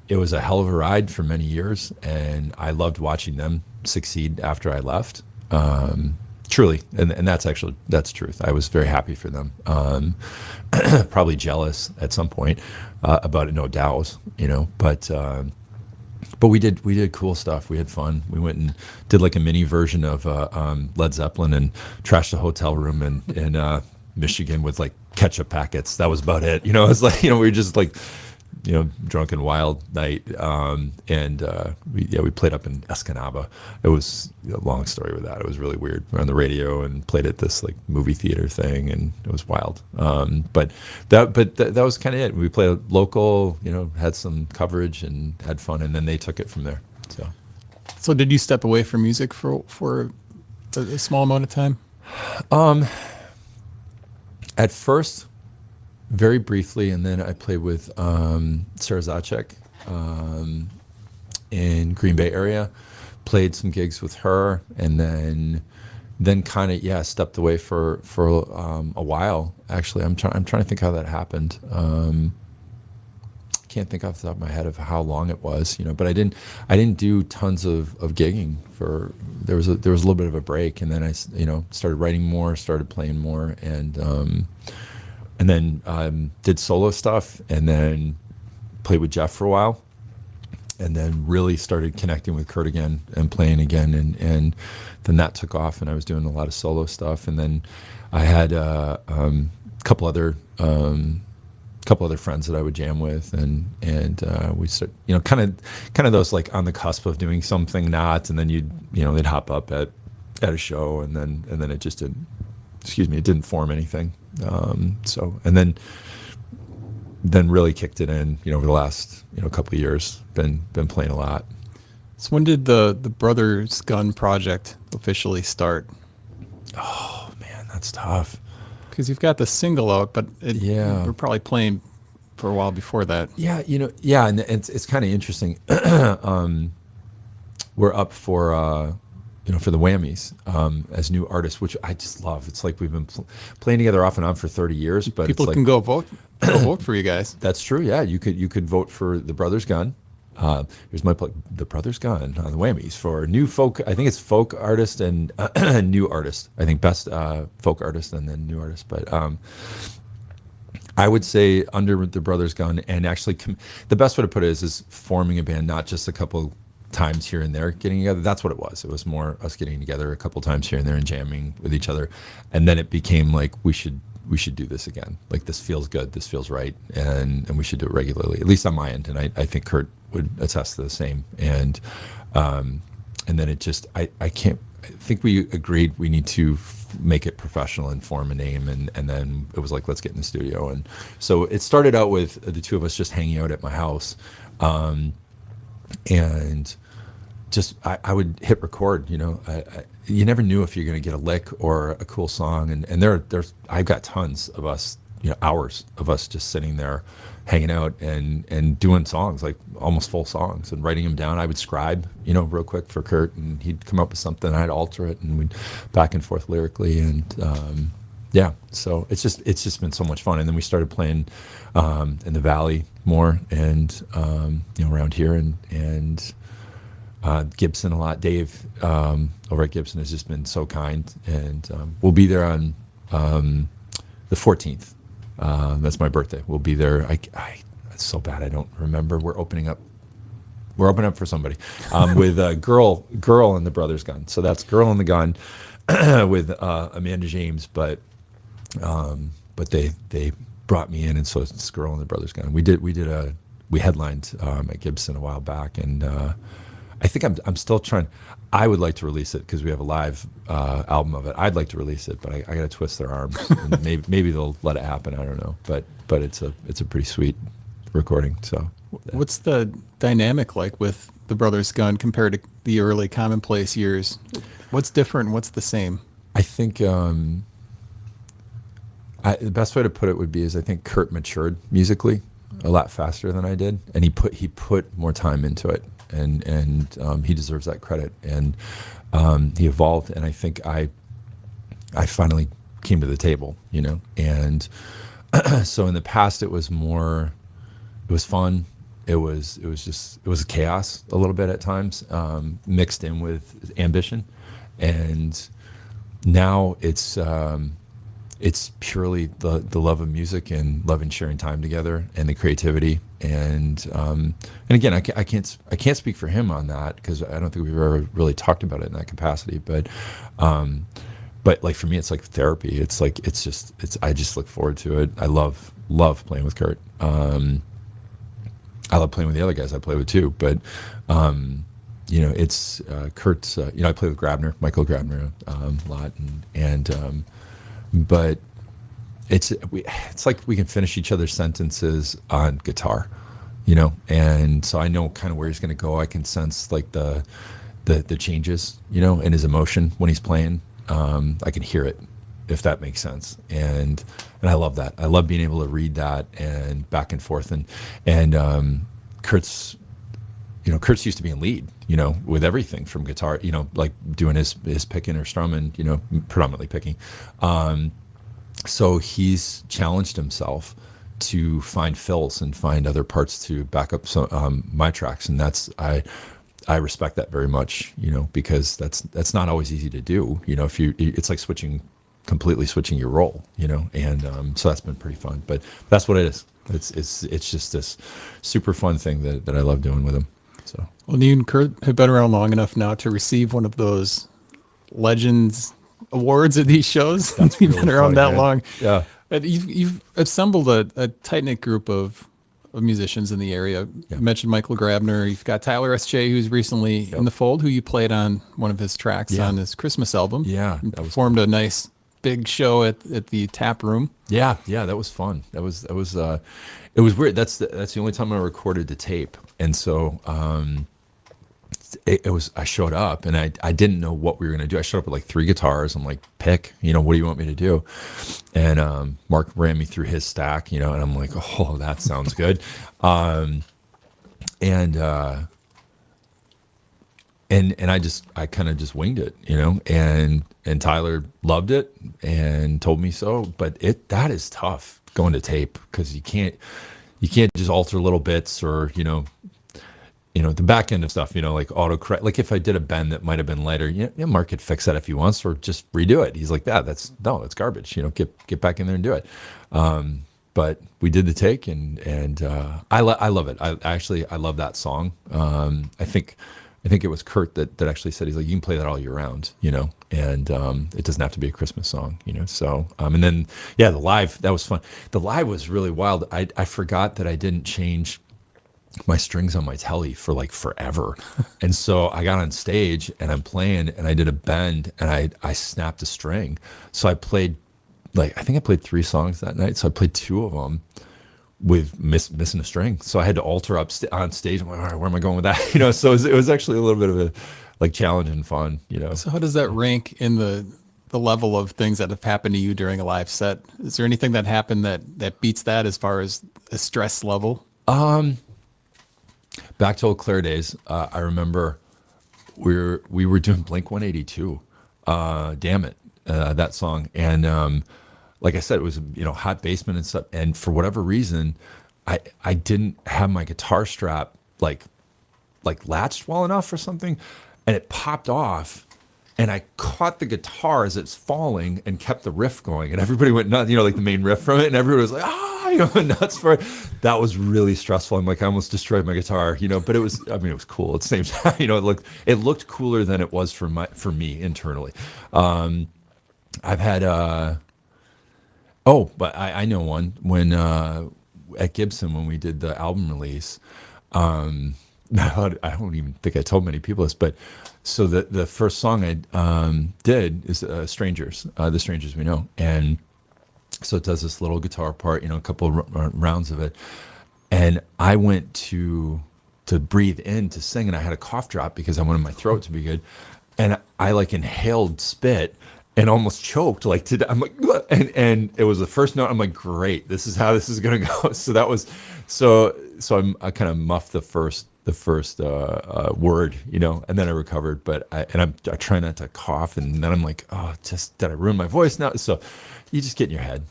it was a hell of a ride for many years, and I loved watching them succeed after I left. Truly, and that's truth. I was very happy for them. Probably jealous at some point about it, no doubt, but we did cool stuff. We had fun. We went and did like a mini version of Led Zeppelin and trashed a hotel room in Michigan with like ketchup packets. That was about it. It was like, we were just like, drunk and wild night. We played up in Escanaba. It was a long story with that. It was really weird. We were on the radio and played at this like movie theater thing, and it was wild. But that was kind of it. We played local, had some coverage and had fun, and then they took it from there. So did you step away from music for a small amount of time? At first, very briefly, and then I played with Sarah Zacek in Green Bay area. Played some gigs with her, and then kind of stepped away for a while. Actually, I'm trying to think how that happened. Can't think off the top of my head of how long it was, But I didn't do tons of gigging for. There was a little bit of a break, and then I started writing more, started playing more, and then did solo stuff, and then played with Jeff for a while, and then really started connecting with Kurt again and playing again, and then that took off, and I was doing a lot of solo stuff, and then I had a couple other friends that I would jam with, and we start, kind of those like on the cusp of doing something not, and then they'd hop up at a show, and then it just didn't. Excuse me, it didn't form anything. And then really kicked it in, over the last, couple of years, been playing a lot. So when did the Brothers Gun project officially start? Oh man, that's tough. Because you've got the single out, but we're probably playing for a while before that. Yeah, and it's kind of interesting. We're up for for the Whammies as new artists, which I just love. It's like we've been playing together off and on for 30 years. But people can go vote for you guys. That's true. Yeah, you could vote for the Brothers Gun. Here's my plug: the Brothers Gun on the Whammies for new folk. I think it's folk artist and new artist. I think best folk artist and then new artist. But I would say under the Brothers Gun, and actually the best way to put it is forming a band, not just a couple times here and there getting together. That's what it was. It was more us getting together a couple times here and there and jamming with each other, and then it became like we should do this again. Like this feels good, this feels right, and we should do it regularly. At least on my end, and I think Kurt would attest to the same. And then it just I think we agreed we need to make it professional and form a name, and then it was like, let's get in the studio. And so it started out with the two of us just hanging out at my house. And just I would hit record. You never knew if you're going to get a lick or a cool song, and there's I've got tons of us, hours of us just sitting there, hanging out and doing songs, like almost full songs, and writing them down. I would scribe, real quick for Kurt, and he'd come up with something, I'd alter it, and we'd back and forth lyrically, and so it's just been so much fun. And then we started playing in the Valley more, and around here, and Gibson a lot. Dave over at Gibson has just been so kind, and we'll be there on the 14th. That's my birthday. We'll be there. It's so bad I don't remember. We're opening up for somebody with Girl and the Brothers Gun. So that's Girl and the Gun with Amanda James, but they brought me in, and so it's Girl and the Brothers Gun. We headlined at Gibson a while back, and I think I'm still trying. I would like to release it because we have a live album of it. I'd like to release it, but I got to twist their arms. And maybe they'll let it happen. I don't know, but it's a pretty sweet recording. So, what's the dynamic like with the Brothers Gun compared to the early Commonplace years? What's different and what's the same? I think the best way to put it would be I think Kurt matured musically a lot faster than I did, and he put more time into it. And he deserves that credit, and he evolved, and I think I finally came to the table, and so in the past it was fun, it was chaos a little bit at times, mixed in with ambition, and now it's purely the love of music and loving sharing time together and the creativity, and again, I can't speak for him on that because I don't think we've ever really talked about it in that capacity, but like for me, it's like therapy. It's like I just look forward to it. I love playing with Kurt. I love playing with the other guys I play with too, but it's Kurt's. I play with Michael Grabner, a lot, but it's like we can finish each other's sentences on guitar, and so I know kind of where he's going to go. I can sense like the changes, in his emotion when he's playing. I can hear it, if that makes sense, and I love that. I love being able to read that and back and forth, and Kurt's used to be in lead, with everything from guitar, like doing his picking or strumming, predominantly picking. So he's challenged himself to find fills and find other parts to back up my tracks, and I respect that very much, because that's not always easy to do. It's like completely switching your role, and so that's been pretty fun. But that's what it is. It's just this super fun thing that I love doing with him. So Well, you and Kurt have been around long enough now to receive one of those Legends awards at these shows. That's You've really been around funny, that man. long. Yeah. But you've assembled a tight knit group of musicians in the area. Yeah. You mentioned Michael Grabner. You've got Tyler S.J., who's recently in the fold, who you played on one of his tracks Yeah. on his Christmas album. Yeah, And that was performed a nice big show at the Tap Room. Yeah, that was fun. It was weird. That's the only time I recorded the tape, and so it was. I showed up and I didn't know what we were gonna do. I showed up with like 3 guitars. I'm like, pick. What do you want me to do? And Mark ran me through his stack. And I'm like, oh, that sounds good. And I kind of just winged it, and Tyler loved it and told me so, but that is tough going to tape because you can't just alter little bits or, the back end of stuff, like autocorrect. Like if I did a bend that might have been lighter, Mark could fix that if he wants or just redo it. He's like, that's garbage, get back in there and do it. But we did the take and I love it. I love that song. I think it was Kurt that actually said, he's like, you can play that all year round, and it doesn't have to be a Christmas song, So, and then, the live, that was fun. The live was really wild. I forgot that I didn't change my strings on my telly for like forever. And so I got on stage and I'm playing and I did a bend and I snapped a string. So I played I think I played 3 songs that night. So I played 2 of them with missing a string, so I had to alter up on stage. I'm like, all right, where am I going with that? So it was actually a little bit of a challenge and fun. So how does that rank in the level of things that have happened to you during a live set? Is there anything that happened that beats that as far as a stress level? Back to Eau Claire days, I remember we were doing Blink 182. Damn it, that song, and like I said, it was hot basement and stuff, and for whatever reason, I didn't have my guitar strap like latched well enough or something, and it popped off, and I caught the guitar as it's falling and kept the riff going, and everybody went nuts, like the main riff from it, and everybody was like, nuts for it. That was really stressful. I'm like, I almost destroyed my guitar, but it was cool at the same time. It looked cooler than it was for me internally. I've had but I know one when at Gibson when we did the album release. I don't even think I told many people this, but so the first song I did is Strangers, The Strangers We Know, and so it does this little guitar part, a couple rounds of it, and I went to breathe in to sing, and I had a cough drop because I wanted my throat to be good, and I inhaled spit and almost choked. I'm like, and it was the first note. I'm like, great, this is how this is gonna go. So that was I kind of muffed the first word, and then I recovered. But I try not to cough, and then I'm like, oh, did I ruin my voice now? So you just get in your head,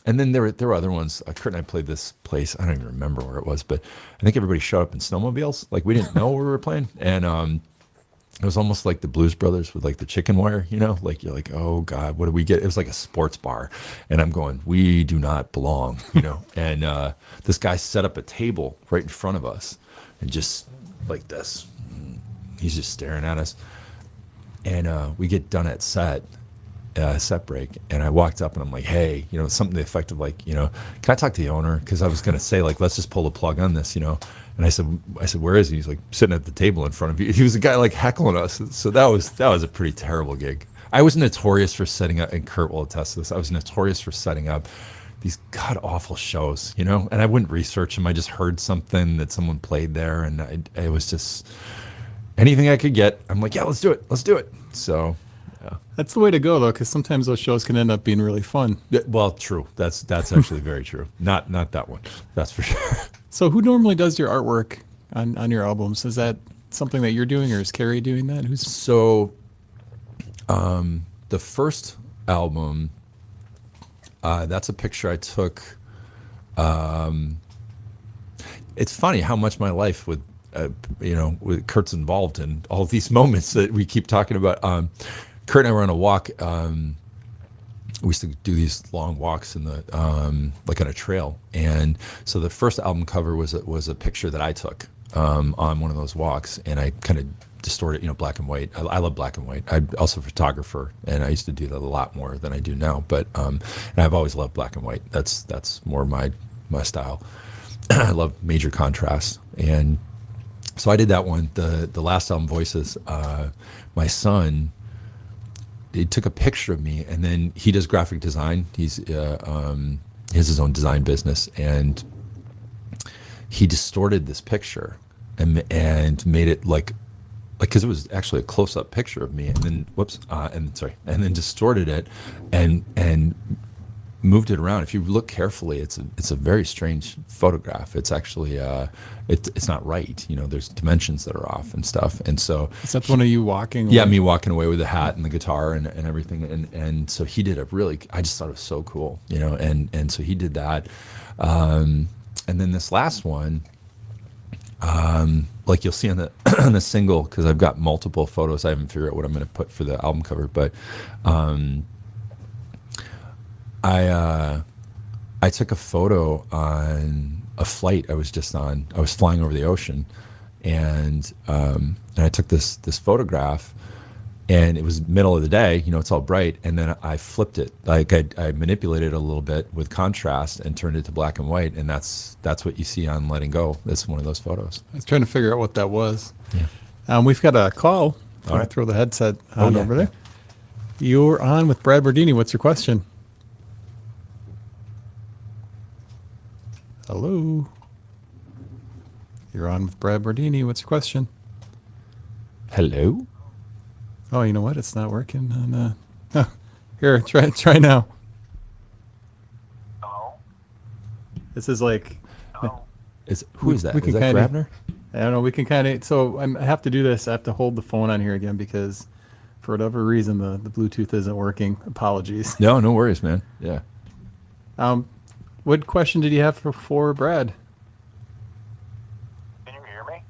And then there were other ones. Kurt and I played this place. I don't even remember where it was, but I think everybody showed up in snowmobiles. Like we didn't know where we were playing, and it was almost like the Blues Brothers with like the chicken wire. Like you're like, oh God, what do we get? It was like a sports bar, and I'm going, we do not belong. And this guy set up a table right in front of us, and just like this, he's just staring at us, and we get done at set break, and I walked up and I'm like, hey, something to the effect of like, can I talk to the owner? Because I was gonna say like, let's just pull the plug on this, And I said, where is he? He's like sitting at the table in front of you. He was a guy like heckling us. So that was a pretty terrible gig. I was notorious for setting up, and Kurt will attest to this. I was notorious for setting up these god awful shows, and I wouldn't research them. I just heard something that someone played there, and it was just anything I could get. I'm like, yeah, let's do it. So. Yeah. That's the way to go, though, because sometimes those shows can end up being really fun. Yeah, well, true. That's actually very true. Not that one. That's for sure. So who normally does your artwork on your albums? Is that something that you're doing, or is Carrie doing that? So the first album, that's a picture I took. It's funny how much my life with Kurt's involved in all these moments that we keep talking about. Kurt and I were on a walk. We used to do these long walks in the like on a trail, and so the first album cover was a picture that I took on one of those walks, and I kind of distorted, black and white. I love black and white. I'm also a photographer, and I used to do that a lot more than I do now. But and I've always loved black and white. That's more my style. I love major contrast, and so I did that one. The last album, Voices. My son. He took a picture of me, and then he does graphic design. He has his own design business, and he distorted this picture and made it like because it was actually a close-up picture of me, and then and then distorted it and moved it around. If you look carefully, it's a very strange photograph. It's actually it's not right. There's dimensions that are off and stuff. And so is that one of you walking away? Yeah, me walking away with the hat and the guitar and everything. And so he did I just thought it was so cool, and so he did that. And then this last one, like you'll see on the on the single, because I've got multiple photos. I haven't figured out what I'm going to put for the album cover, but I took a photo on a flight I was just on. I was flying over the ocean, and I took this photograph, and it was middle of the day. It's all bright, and then I flipped it. Like I manipulated it a little bit with contrast and turned it to black and white, and that's what you see on Letting Go. That's one of those photos. I was trying to figure out what that was. Yeah. We've got a call. I'm going to throw the headset on over there. You're on with Brad Bordini. What's your question? Hello. You're on with Brad Bordini. What's your question? Hello? Oh, you know what? It's not working. Here, try now. Hello? This is like... Hello? Who is that? Is that kinda, Grabner? I don't know. We can kind of... So I have to do this. I have to hold the phone on here again because for whatever reason, the Bluetooth isn't working. Apologies. No worries, man. Yeah. What question did you have for Brad? Can you hear me?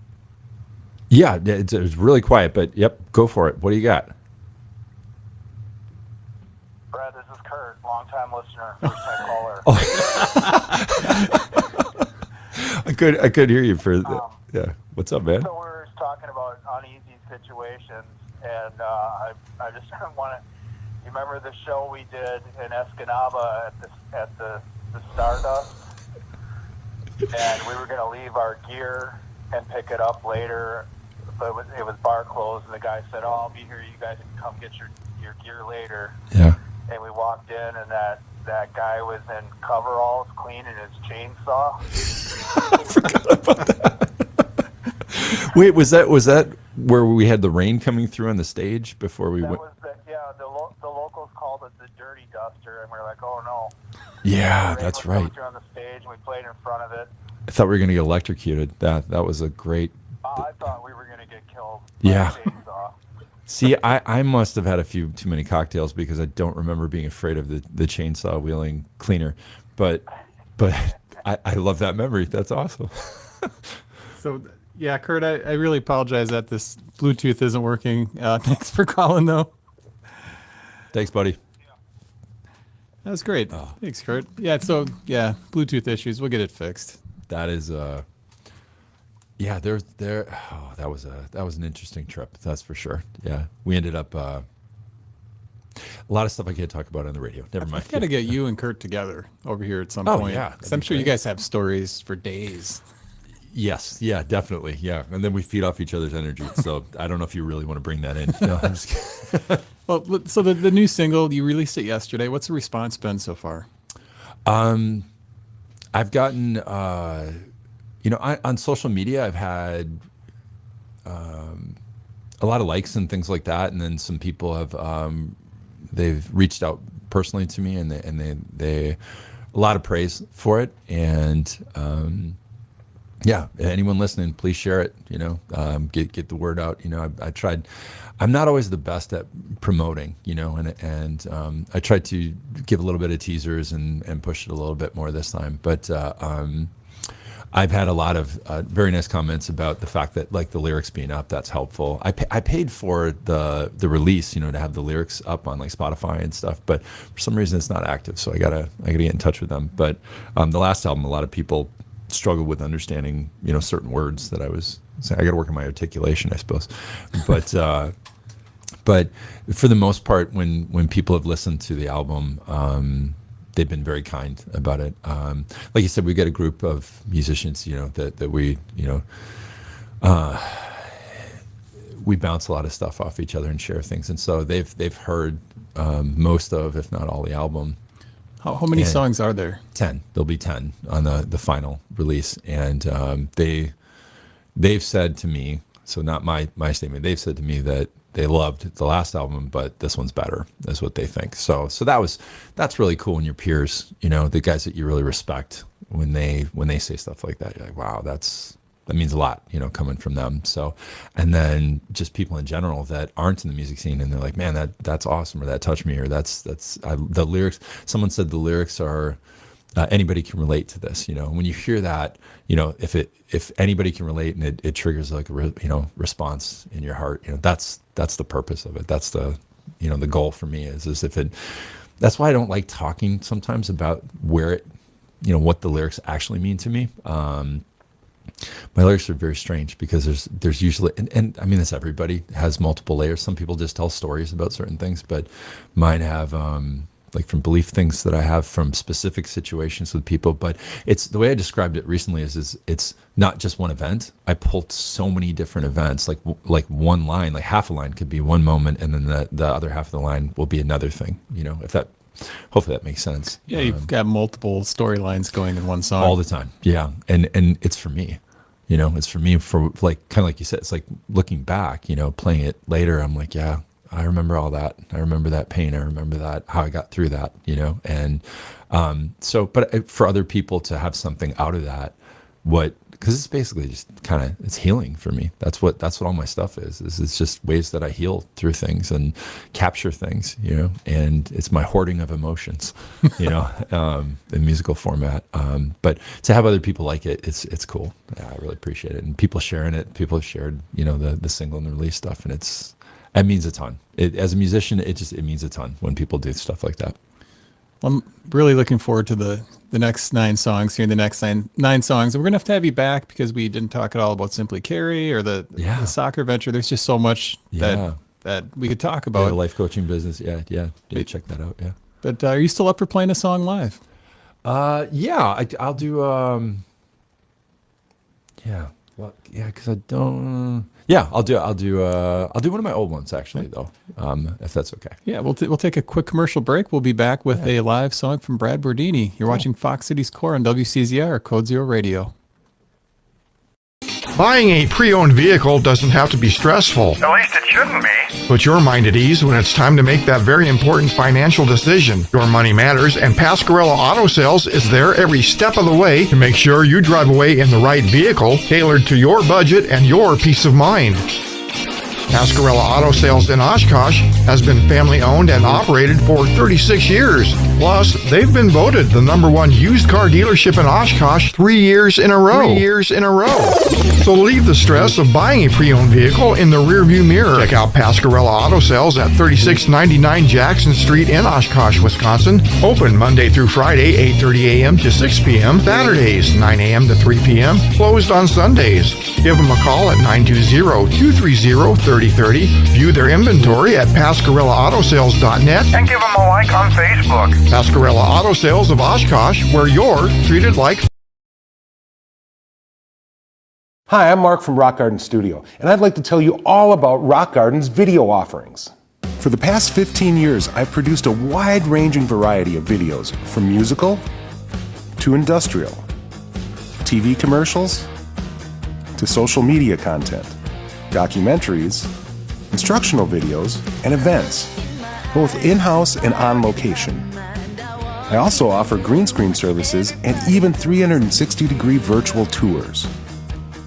Yeah, it was really quiet, but yep, go for it. What do you got? Brad, this is Kurt, long-time listener, first-time caller. I could hear you for yeah. What's up, man? So we're talking about uneasy situations, and I just want to. You remember the show we did in Escanaba at the Stardust, and we were going to leave our gear and pick it up later, but it was bar closed, and the guy said, "Oh, I'll be here. You guys can come get your gear later." Yeah. And we walked in, and that guy was in coveralls cleaning his chainsaw. I forgot about that. Wait, was that where we had the rain coming through on the stage before we went? The locals called it the dirty duster, and we're like, "Oh no!" Yeah, The rain that's was right. coming through on the stage, and we played in front of it. I thought we were gonna get electrocuted. That was a great. I thought we were gonna get killed. Yeah. By a chainsaw. See, I must have had a few too many cocktails because I don't remember being afraid of the chainsaw wielding cleaner. But I love that memory. That's awesome. So, yeah, Kurt, I really apologize that this Bluetooth isn't working. Thanks for calling, though. Thanks, buddy. That was great. Thanks, Kurt. Yeah, so, Bluetooth issues. We'll get it fixed. That is yeah, that was an interesting trip, that's for sure. Yeah. We ended up a lot of stuff I can't talk about on the radio. Never mind. I've got to get you and Kurt together over here at some Oh, point. yeah, 'Cause that'd I'm be sure you great. guys have stories for days. Yes, yeah, definitely. Yeah. And then we feed off each other's energy. So I don't know if you really want to bring that in. No, I'm just kidding. Well, so the new single, you released it yesterday. What's the response been so far? I've gotten on social media I've had a lot of likes and things like that, and then some people have they've reached out personally to me, and they a lot of praise for it, and yeah, anyone listening, please share it. Get the word out. I tried. I'm not always the best at promoting, and I tried to give a little bit of teasers and push it a little bit more this time. But I've had a lot of very nice comments about the fact that, like, the lyrics being up, that's helpful. I paid for the release, to have the lyrics up on like Spotify and stuff, but for some reason it's not active, so I gotta get in touch with them. But the last album, a lot of people struggled with understanding, certain words that I was saying. I got to work on my articulation, I suppose. But for the most part, when people have listened to the album, they've been very kind about it. Like you said, we get a group of musicians, that we, we bounce a lot of stuff off each other and share things, and so they've heard most of, if not all, the album. How many And songs are there? 10. There'll be 10 on the final release, and they've said to me, so not my statement, they've said to me that they loved the last album, but this one's better, is what they think. So that's really cool when your peers, the guys that you really respect, when they say stuff like that, you're like, wow, that means a lot, coming from them. So, and then just people in general that aren't in the music scene, and they're like, man, that's awesome, or that touched me, or the lyrics. Someone said the lyrics are, anybody can relate to this. When you hear that, if anybody can relate, and it triggers like a response in your heart, that's the purpose of it. That's the the goal for me is if it. That's why I don't like talking sometimes about where it, what the lyrics actually mean to me. My lyrics are very strange because there's usually, and I mean this, everybody has multiple layers. Some people just tell stories about certain things, but mine have like from belief things that I have from specific situations with people. But it's the way I described it recently is it's not just one event. I pulled so many different events, like one line, like half a line could be one moment, and then the other half of the line will be another thing. Hopefully that makes sense. Yeah, you've got multiple storylines going in one song. All the time. Yeah. And it's for me, it's for me, for like, kind of like you said, it's like looking back, playing it later. I'm like, yeah, I remember all that. I remember that pain. I remember that, how I got through that, and but for other people to have something out of that, because it's basically just it's healing for me. That's what all my stuff is it's just ways that I heal through things and capture things, and it's my hoarding of emotions, in musical format. But to have other people like it, it's cool. Yeah, I really appreciate it. And people sharing it, people have shared, the single and the release stuff, and it means a ton. As a musician, it means a ton when people do stuff like that. I'm really looking forward to the next 9 songs, hearing the next nine songs. And we're going to have you back because we didn't talk at all about Simply Carry or the soccer venture. There's just so much that we could talk about. The life coaching business. Yeah. Check that out. Yeah. But are you still up for playing a song live? Yeah, I'll do, because I don't, I'll do one of my old ones actually, though, if that's okay. Yeah, we'll take a quick commercial break. We'll be back with a live song from Brad Bordini. You're watching Fox Cities Core on WCZR Code Zero Radio. Buying a pre-owned vehicle doesn't have to be stressful. At least it shouldn't be. Put your mind at ease when it's time to make that very important financial decision. Your money matters, and Pasquarella Auto Sales is there every step of the way to make sure you drive away in the right vehicle, tailored to your budget and your peace of mind. Pascarella Auto Sales in Oshkosh has been family owned and operated for 36 years. Plus, they've been voted the #1 used car dealership in Oshkosh 3 years in a row. So leave the stress of buying a pre-owned vehicle in the rearview mirror. Check out Pascarella Auto Sales at 3699 Jackson Street in Oshkosh, Wisconsin. Open Monday through Friday, 8:30 a.m. to 6 p.m. Saturdays, 9 a.m. to 3 p.m. Closed on Sundays. Give them a call at 920-230-3030. View their inventory at PascarellaAutoSales.net and give them a like on Facebook. Pascarella Auto Sales of Oshkosh, where you're treated like. Hi, I'm Mark from Rock Garden Studio, and I'd like to tell you all about Rock Garden's video offerings. For the past 15 years, I've produced a wide-ranging variety of videos, from musical to industrial, TV commercials to social media content, documentaries, instructional videos, and events, both in-house and on location. I also offer green screen services and even 360-degree virtual tours.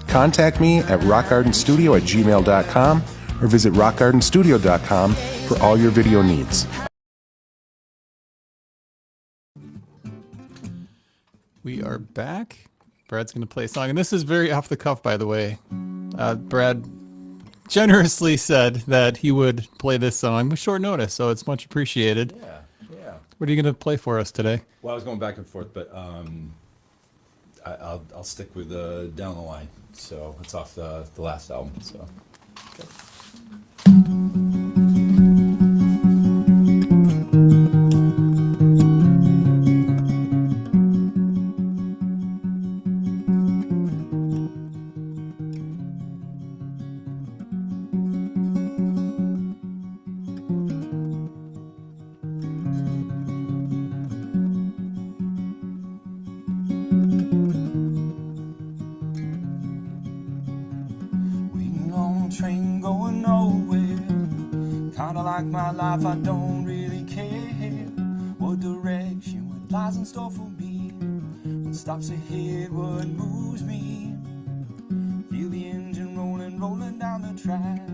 Contact me at rockgardenstudio@gmail.com or visit rockgardenstudio.com for all your video needs. We are back. Brad's going to play a song, and this is very off the cuff, by the way. Brad generously said that he would play this song with short notice, so it's much appreciated. Yeah. What are you going to play for us today? Well, I was going back and forth, but I'll stick with Down the Line. So it's off the last album. So. Okay. Train going nowhere. Kinda like my life, I don't really care what direction, what lies in store for me, what stops ahead, what moves me. Feel the engine rolling down the track,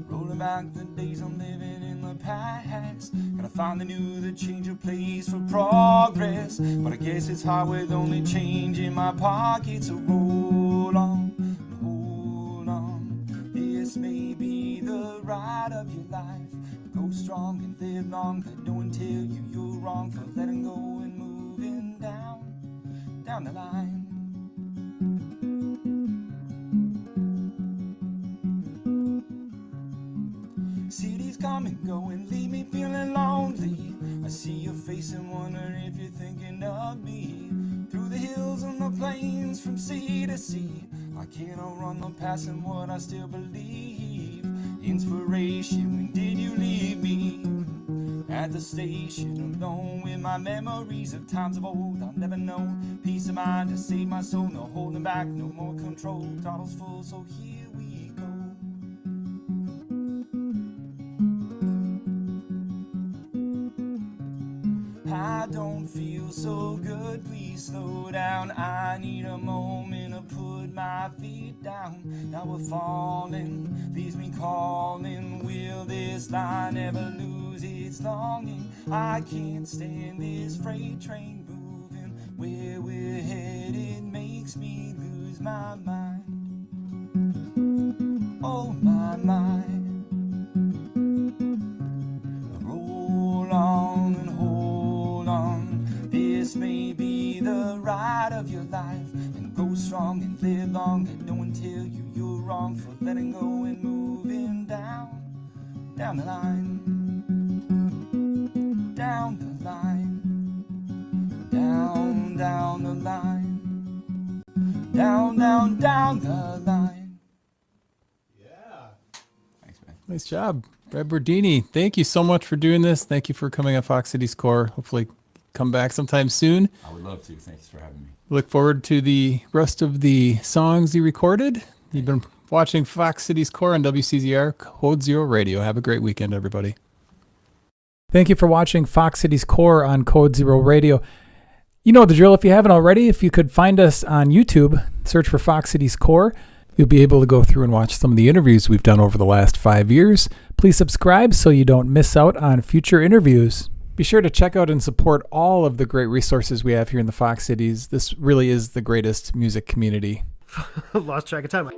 rolling back the days I'm living in the past. Gotta find the new, the change of place for progress, but I guess it's hard with only change in my pocket. So roll on. This may be the ride of your life. Go strong and live long, but no one tell you you're wrong for letting go and moving down the line. Cities come and go and leave me feeling lonely. I see your face and wonder if you're thinking of me. Through the hills and the plains, from sea to sea, I can't outrun the past and what I still believe. Inspiration, when did you leave me? At the station, alone with my memories of times of old. I'll never know peace of mind to save my soul. No holding back, no more control. Throttle's full, so here we go. I don't feel so good, please slow down. I need a moment to put my feet down. Now we're falling, leaves me calling. Will this line ever lose its longing? I can't stand this freight train moving. Where we're headed makes me lose my mind. Oh my mind. Roll on and hold on. This may be the ride of your life. And go strong and live long, and no one tell you you're wrong for letting go and moving down the line. Down the line. Down the line. Down the line. Thanks, man. Nice job, Brad Bordini. Thank you so much for doing this. Thank you for coming on Fox Cities Core. Hopefully come back sometime soon. I would love to. Thanks for having me. Look forward to the rest of the songs you recorded. You've been watching Fox Cities Core on WCZR Code Zero Radio. Have a great weekend, everybody. Thank you for watching Fox Cities Core on Code Zero Radio. You know the drill if you haven't already. If you could find us on YouTube, search for Fox Cities Core. You'll be able to go through and watch some of the interviews we've done over the last 5 years. Please subscribe so you don't miss out on future interviews. Be sure to check out and support all of the great resources we have here in the Fox Cities. This really is the greatest music community. Lost track of time.